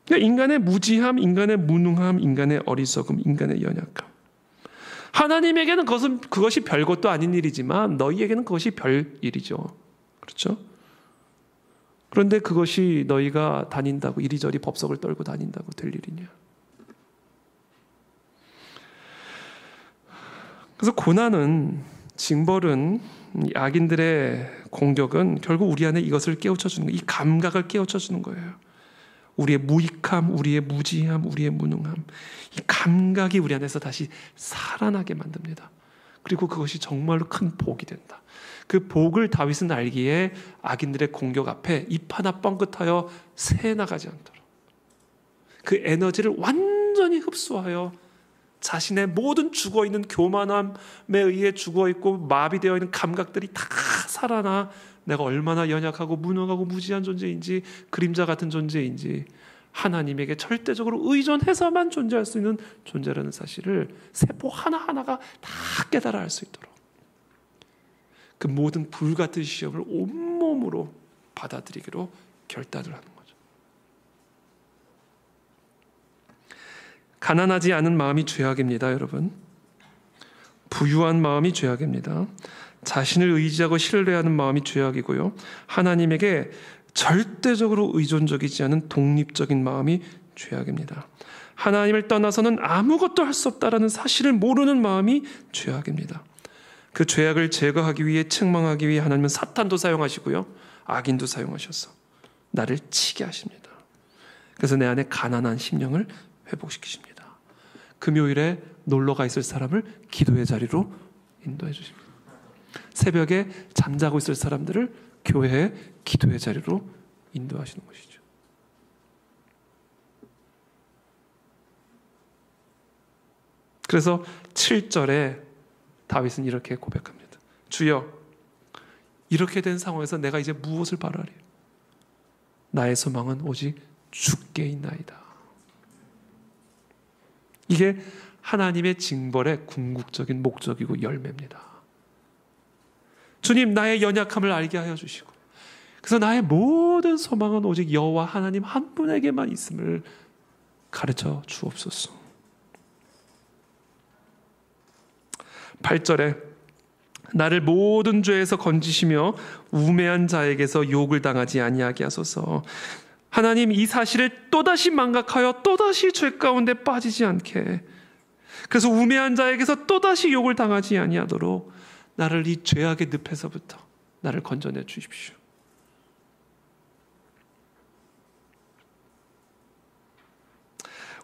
인간의 무지함, 인간의 무능함, 인간의 어리석음, 인간의 연약함. 하나님에게는 그것이 별것도 아닌 일이지만 너희에게는 그것이 별 일이죠. 그렇죠? 그런데 그것이 너희가 다닌다고 이리저리 법석을 떨고 다닌다고 될 일이냐? 그래서 고난은, 징벌은, 악인들의 공격은 결국 우리 안에 이것을 깨우쳐주는 거예요. 이 감각을 깨우쳐주는 거예요. 우리의 무익함, 우리의 무지함, 우리의 무능함, 이 감각이 우리 안에서 다시 살아나게 만듭니다. 그리고 그것이 정말로 큰 복이 된다. 그 복을 다윗은 알기에 악인들의 공격 앞에 입 하나 뻥긋하여 새 나가지 않도록 그 에너지를 완전히 흡수하여 자신의 모든 죽어있는 교만함에 의해 죽어있고 마비되어 있는 감각들이 다 살아나 내가 얼마나 연약하고 무능하고 무지한 존재인지, 그림자 같은 존재인지, 하나님에게 절대적으로 의존해서만 존재할 수 있는 존재라는 사실을 세포 하나하나가 다 깨달아 알 수 있도록 그 모든 불같은 시험을 온몸으로 받아들이기로 결단을 하는 거죠. 가난하지 않은 마음이 죄악입니다, 여러분. 부유한 마음이 죄악입니다. 자신을 의지하고 신뢰하는 마음이 죄악이고요. 하나님에게 절대적으로 의존적이지 않은 독립적인 마음이 죄악입니다. 하나님을 떠나서는 아무것도 할 수 없다라는 사실을 모르는 마음이 죄악입니다. 그 죄악을 제거하기 위해, 책망하기 위해 하나님은 사탄도 사용하시고요, 악인도 사용하셔서 나를 치게 하십니다. 그래서 내 안에 가난한 심령을 회복시키십니다. 금요일에 놀러가 있을 사람을 기도의 자리로 인도해 주십니다. 새벽에 잠자고 있을 사람들을 교회의 기도의 자리로 인도하시는 것이죠. 그래서 7절에 다윗은 이렇게 고백합니다. 주여, 이렇게 된 상황에서 내가 이제 무엇을 바라리? 나의 소망은 오직 주께 있나이다. 이게 하나님의 징벌의 궁극적인 목적이고 열매입니다. 주님, 나의 연약함을 알게 하여 주시고, 그래서 나의 모든 소망은 오직 여호와 하나님 한 분에게만 있음을 가르쳐 주옵소서. 8절에 나를 모든 죄에서 건지시며 우매한 자에게서 욕을 당하지 아니하게 하소서. 하나님, 이 사실을 또다시 망각하여 또다시 죄 가운데 빠지지 않게, 그래서 우매한 자에게서 또다시 욕을 당하지 아니하도록 나를 이 죄악의 늪에서부터 나를 건져내 주십시오.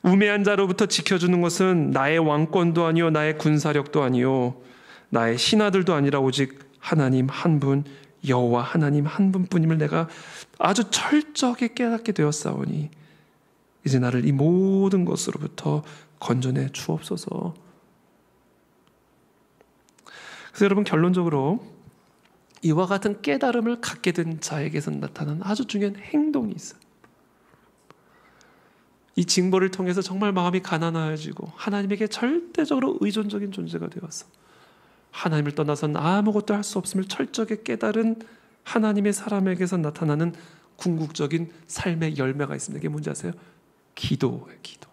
우매한 자로부터 지켜주는 것은 나의 왕권도 아니요 나의 군사력도 아니요 나의 신하들도 아니라 오직 하나님 한 분, 여호와 하나님 한 분뿐임을 내가 아주 철저하게 깨닫게 되었사오니 이제 나를 이 모든 것으로부터 건져내 주옵소서. 그래서 여러분, 결론적으로 이와 같은 깨달음을 갖게 된 자에게서 나타나는 아주 중요한 행동이 있어요. 이 징벌을 통해서 정말 마음이 가난해지고 하나님에게 절대적으로 의존적인 존재가 되어서 하나님을 떠나서는 아무것도 할 수 없음을 철저하게 깨달은 하나님의 사람에게서 나타나는 궁극적인 삶의 열매가 있습니다. 이게 뭔지 아세요? 기도예요, 기도.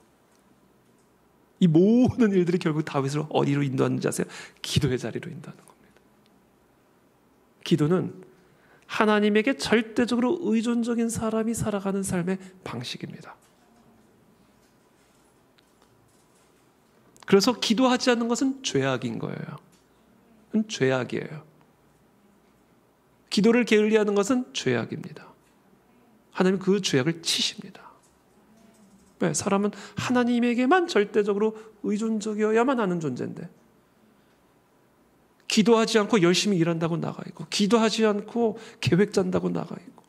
이 모든 일들이 결국 다윗을 어디로 인도하는지 아세요? 기도의 자리로 인도하는 겁니다. 기도는 하나님에게 절대적으로 의존적인 사람이 살아가는 삶의 방식입니다. 그래서 기도하지 않는 것은 죄악인 거예요. 죄악이에요. 기도를 게을리하는 것은 죄악입니다. 하나님은 그 죄악을 치십니다. 왜? 사람은 하나님에게만 절대적으로 의존적이어야만 하는 존재인데, 기도하지 않고 열심히 일한다고 나가 있고, 기도하지 않고 계획 짠다고 나가 있고,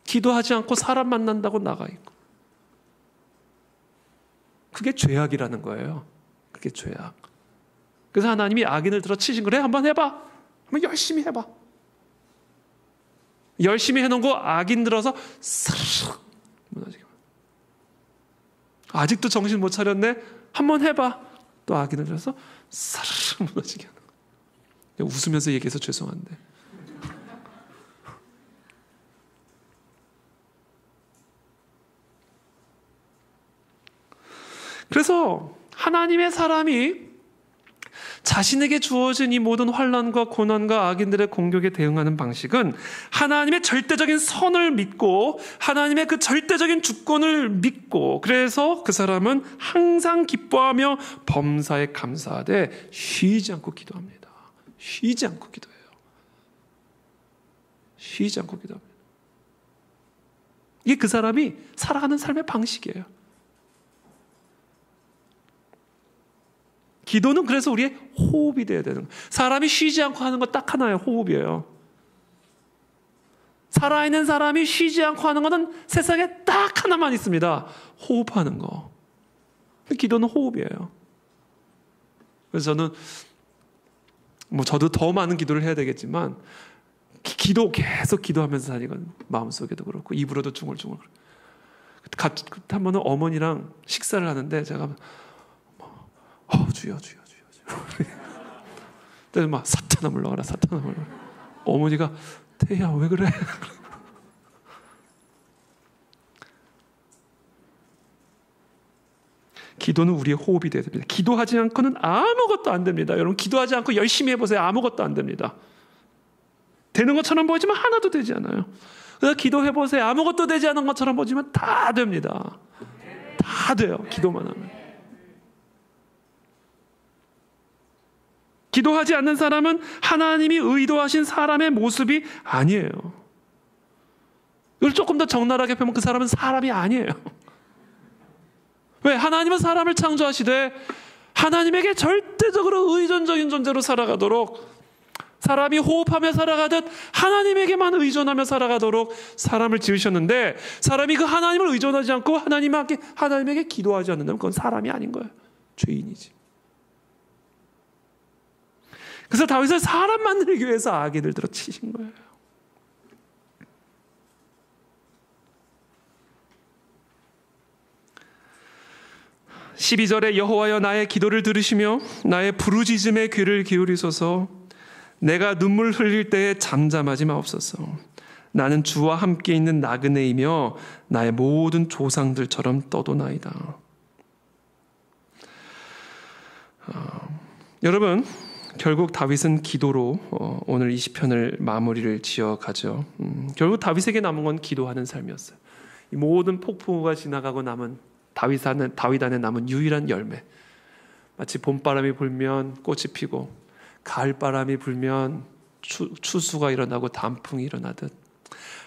기도하지 않고 사람 만난다고 나가 있고, 그게 죄악이라는 거예요. 그게 죄악. 그래서 하나님이 악인을 들어 치신 그래 한번 해봐. 한번 열심히 해봐. 열심히 해놓은 거 악인 들어서 사르륵 무너지게. 아직도 정신 못 차렸네. 한번 해봐. 또 악인을 들어서 사르륵 무너지게 하는 거예요. 웃으면서 얘기해서 죄송한데. 그래서 하나님의 사람이 자신에게 주어진 이 모든 환난과 고난과 악인들의 공격에 대응하는 방식은 하나님의 절대적인 선을 믿고 하나님의 그 절대적인 주권을 믿고, 그래서 그 사람은 항상 기뻐하며 범사에 감사하되 쉬지 않고 기도합니다. 쉬지 않고 기도해요. 쉬지 않고 기도합니다. 이게 그 사람이 살아가는 삶의 방식이에요. 기도는 그래서 우리의 호흡이 돼야 되는 거예요. 사람이 쉬지 않고 하는 거 딱 하나예요. 호흡이에요. 살아있는 사람이 쉬지 않고 하는 것은 세상에 딱 하나만 있습니다. 호흡하는 거. 기도는 호흡이에요. 그래서 저는 저도 더 많은 기도를 해야 되겠지만 기도 계속 기도하면서 사니까 마음속에도 그렇고 입으로도 중얼중얼. 한 번은 어머니랑 식사를 하는데 제가 주여. 그래서 막 사탄아 물러가라. 어머니가 태희야 왜 그래? 기도는 우리의 호흡이 돼야 됩니다. 기도하지 않고는 아무것도 안 됩니다. 여러분 기도하지 않고 열심히 해보세요. 아무것도 안 됩니다. 되는 것처럼 보이지만 하나도 되지 않아요. 그래서 기도해보세요. 아무것도 되지 않은 것처럼 보지만 다 됩니다. 다 돼요. 기도만 하면. 기도하지 않는 사람은 하나님이 의도하신 사람의 모습이 아니에요. 이걸 조금 더 적나라하게 펴면 그 사람은 사람이 아니에요. 왜? 하나님은 사람을 창조하시되 하나님에게 절대적으로 의존적인 존재로 살아가도록, 사람이 호흡하며 살아가듯 하나님에게만 의존하며 살아가도록 사람을 지으셨는데, 사람이 그 하나님을 의존하지 않고 하나님에게 기도하지 않는다면 그건 사람이 아닌 거예요. 죄인이지. 그래서 다윗은 사람 만들기 위해서 악인을 들어 치신 거예요. (12절에) 여호와여 나의 기도를 들으시며 나의 부르짖음에 귀를 기울이소서. 내가 눈물 흘릴 때에 잠잠하지 마옵소서. 나는 주와 함께 있는 나그네이며 나의 모든 조상들처럼 떠도나이다. 여러분, 결국 다윗은 기도로 오늘 이 시편을 마무리를 지어가죠. 결국 다윗에게 남은 건 기도하는 삶이었어요. 이 모든 폭풍우가 지나가고 남은 다윗 안에 남은 유일한 열매. 마치 봄바람이 불면 꽃이 피고 가을바람이 불면 추수가 일어나고 단풍이 일어나듯,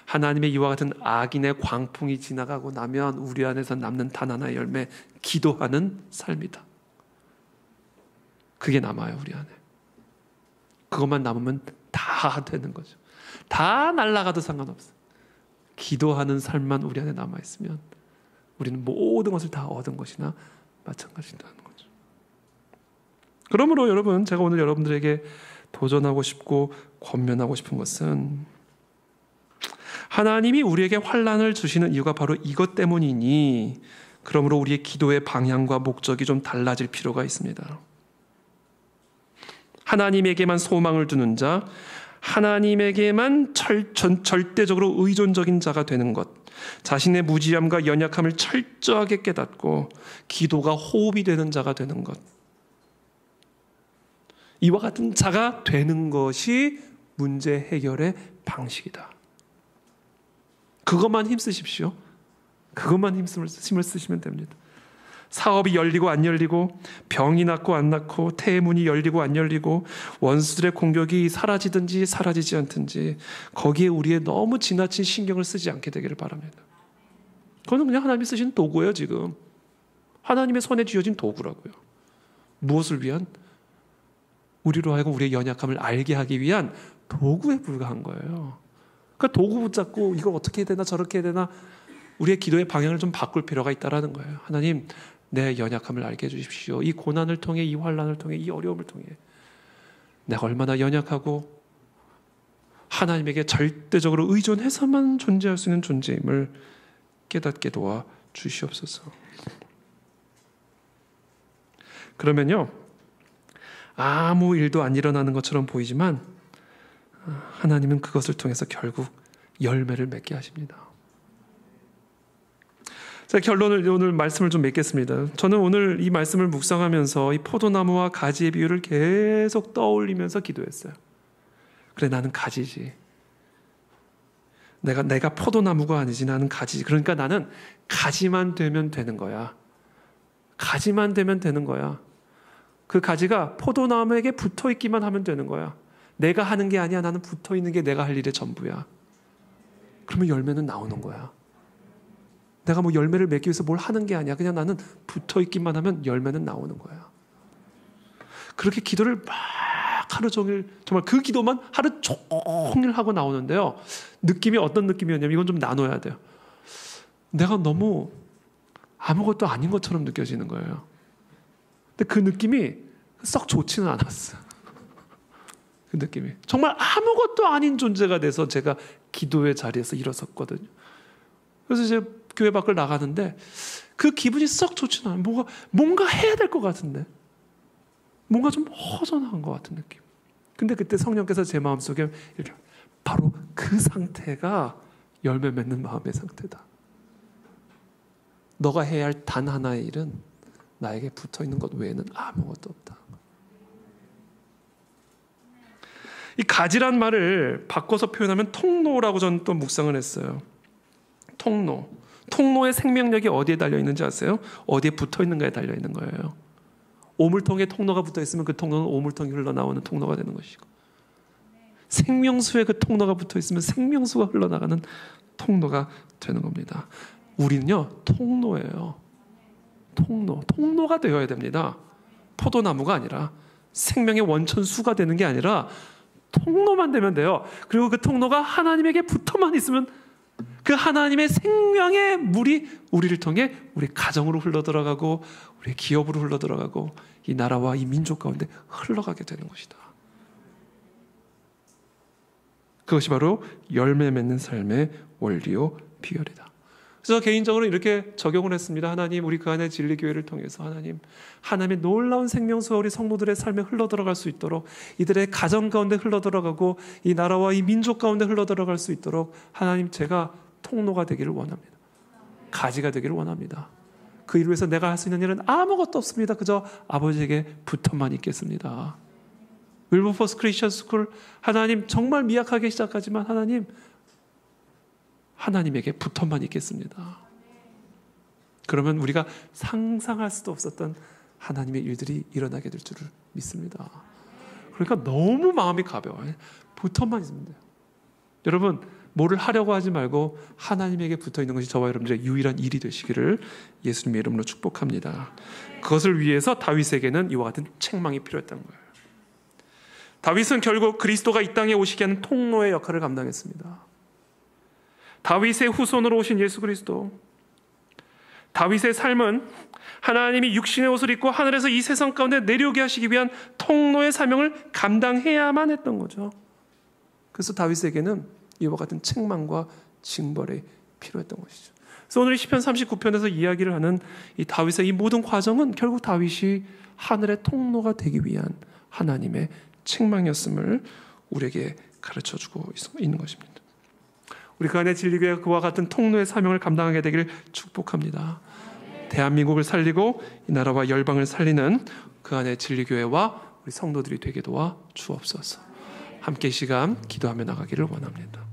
하나님의 이와 같은 악인의 광풍이 지나가고 나면 우리 안에서 남는 단 하나의 열매, 기도하는 삶이다. 그게 남아요, 우리 안에. 그것만 남으면 다 되는 거죠. 다 날아가도 상관없어요. 기도하는 삶만 우리 안에 남아있으면 우리는 모든 것을 다 얻은 것이나 마찬가지다는 거죠. 그러므로 여러분, 제가 오늘 여러분들에게 도전하고 싶고 권면하고 싶은 것은, 하나님이 우리에게 환난을 주시는 이유가 바로 이것 때문이니, 그러므로 우리의 기도의 방향과 목적이 좀 달라질 필요가 있습니다. 하나님에게만 소망을 두는 자, 하나님에게만 절대적으로 의존적인 자가 되는 것, 자신의 무지함과 연약함을 철저하게 깨닫고 기도가 호흡이 되는 자가 되는 것, 이와 같은 자가 되는 것이 문제 해결의 방식이다. 그것만 힘쓰십시오. 그것만 힘을 쓰시면 됩니다. 사업이 열리고 안 열리고, 병이 낫고 안 낫고, 태문이 열리고 안 열리고, 원수들의 공격이 사라지든지 사라지지 않든지, 거기에 우리의 너무 지나친 신경을 쓰지 않게 되기를 바랍니다. 그건 그냥 하나님이 쓰신 도구예요. 지금 하나님의 손에 쥐어진 도구라고요. 무엇을 위한? 우리로 하여금 우리의 연약함을 알게 하기 위한 도구에 불과한 거예요. 그러니까 도구 붙잡고 이걸 어떻게 해야 되나 저렇게 해야 되나, 우리의 기도의 방향을 좀 바꿀 필요가 있다라는 거예요. 하나님, 내 연약함을 알게 해주십시오. 이 고난을 통해, 이 환난을 통해, 이 어려움을 통해 내가 얼마나 연약하고 하나님에게 절대적으로 의존해서만 존재할 수 있는 존재임을 깨닫게 도와 주시옵소서. 그러면요, 아무 일도 안 일어나는 것처럼 보이지만 하나님은 그것을 통해서 결국 열매를 맺게 하십니다. 자, 결론을 오늘 말씀을 좀 맺겠습니다. 저는 오늘 이 말씀을 묵상하면서 이 포도나무와 가지의 비유를 계속 떠올리면서 기도했어요. 그래, 나는 가지지. 내가 포도나무가 아니지, 나는 가지지. 그러니까 나는 가지만 되면 되는 거야. 가지만 되면 되는 거야. 그 가지가 포도나무에게 붙어 있기만 하면 되는 거야. 내가 하는 게 아니야. 나는 붙어 있는 게 내가 할 일의 전부야. 그러면 열매는 나오는 거야. 내가 뭐 열매를 맺기 위해서 뭘 하는 게 아니야. 그냥 나는 붙어 있기만 하면 열매는 나오는 거야. 그렇게 기도를 막 하루 종일, 정말 그 기도만 하루 종일 하고 나오는데요. 느낌이 어떤 느낌이었냐면, 이건 좀 나눠야 돼요. 내가 너무 아무것도 아닌 것처럼 느껴지는 거예요. 근데 그 느낌이 썩 좋지는 않았어요. 그 느낌이 정말 아무것도 아닌 존재가 돼서 제가 기도의 자리에서 일어섰거든요. 그래서 이제 교회 밖을 나가는데 그 기분이 썩 좋지는 않아요. 뭔가 해야 될 것 같은데 뭔가 좀 허전한 것 같은 느낌. 근데 그때 성령께서 제 마음속에 이렇게, 바로 그 상태가 열매 맺는 마음의 상태다. 너가 해야 할 단 하나의 일은 나에게 붙어있는 것 외에는 아무것도 없다. 이 가지란 말을 바꿔서 표현하면 통로라고 저는 또 묵상을 했어요. 통로의 생명력이 어디에 달려있는지 아세요? 어디에 붙어있는가에 달려있는 거예요. 오물통에 통로가 붙어있으면 그 통로는 오물통이 흘러나오는 통로가 되는 것이고, 생명수에 그 통로가 붙어있으면 생명수가 흘러나가는 통로가 되는 겁니다. 우리는요, 통로예요. 통로가 되어야 됩니다. 포도나무가 아니라, 생명의 원천수가 되는 게 아니라 통로만 되면 돼요. 그리고 그 통로가 하나님에게 붙어만 있으면 그 하나님의 생명의 물이 우리를 통해 우리 가정으로 흘러들어가고 우리 기업으로 흘러들어가고 이 나라와 이 민족 가운데 흘러가게 되는 것이다. 그것이 바로 열매 맺는 삶의 원리요 비결이다. 그래서 개인적으로 이렇게 적용을 했습니다. 하나님, 우리 그 안에 진리교회를 통해서 하나님의 놀라운 생명수가 우리 성도들의 삶에 흘러들어갈 수 있도록, 이들의 가정 가운데 흘러들어가고 이 나라와 이 민족 가운데 흘러들어갈 수 있도록 하나님, 제가 통로가 되기를 원합니다. 가지가 되기를 원합니다. 그 일을 위해서 내가 할 수 있는 일은 아무것도 없습니다. 그저 아버지에게 붙어만 있겠습니다. 윌버포스 크리스천 스쿨, 하나님, 정말 미약하게 시작하지만 하나님에게 붙어만 있겠습니다. 그러면 우리가 상상할 수도 없었던 하나님의 일들이 일어나게 될 줄을 믿습니다. 그러니까 너무 마음이 가벼워요. 붙어만 있으면 돼요. 여러분, 뭐를 하려고 하지 말고 하나님에게 붙어 있는 것이 저와 여러분들의 유일한 일이 되시기를 예수님의 이름으로 축복합니다. 그것을 위해서 다윗에게는 이와 같은 책망이 필요했던 거예요. 다윗은 결국 그리스도가 이 땅에 오시게 하는 통로의 역할을 감당했습니다. 다윗의 후손으로 오신 예수 그리스도, 다윗의 삶은 하나님이 육신의 옷을 입고 하늘에서 이 세상 가운데 내려오게 하시기 위한 통로의 사명을 감당해야만 했던 거죠. 그래서 다윗에게는 이와 같은 책망과 징벌이 필요했던 것이죠. 그래서 오늘 시편 39편에서 이야기를 하는 이 다윗의 이 모든 과정은 결국 다윗이 하늘의 통로가 되기 위한 하나님의 책망이었음을 우리에게 가르쳐주고 있는 것입니다. 우리 그 안에 진리교회가 그와 같은 통로의 사명을 감당하게 되기를 축복합니다. 대한민국을 살리고 이 나라와 열방을 살리는 그 안에 진리교회와 우리 성도들이 되게 도와 주옵소서. 함께 이 시간 기도하며 나가기를 원합니다.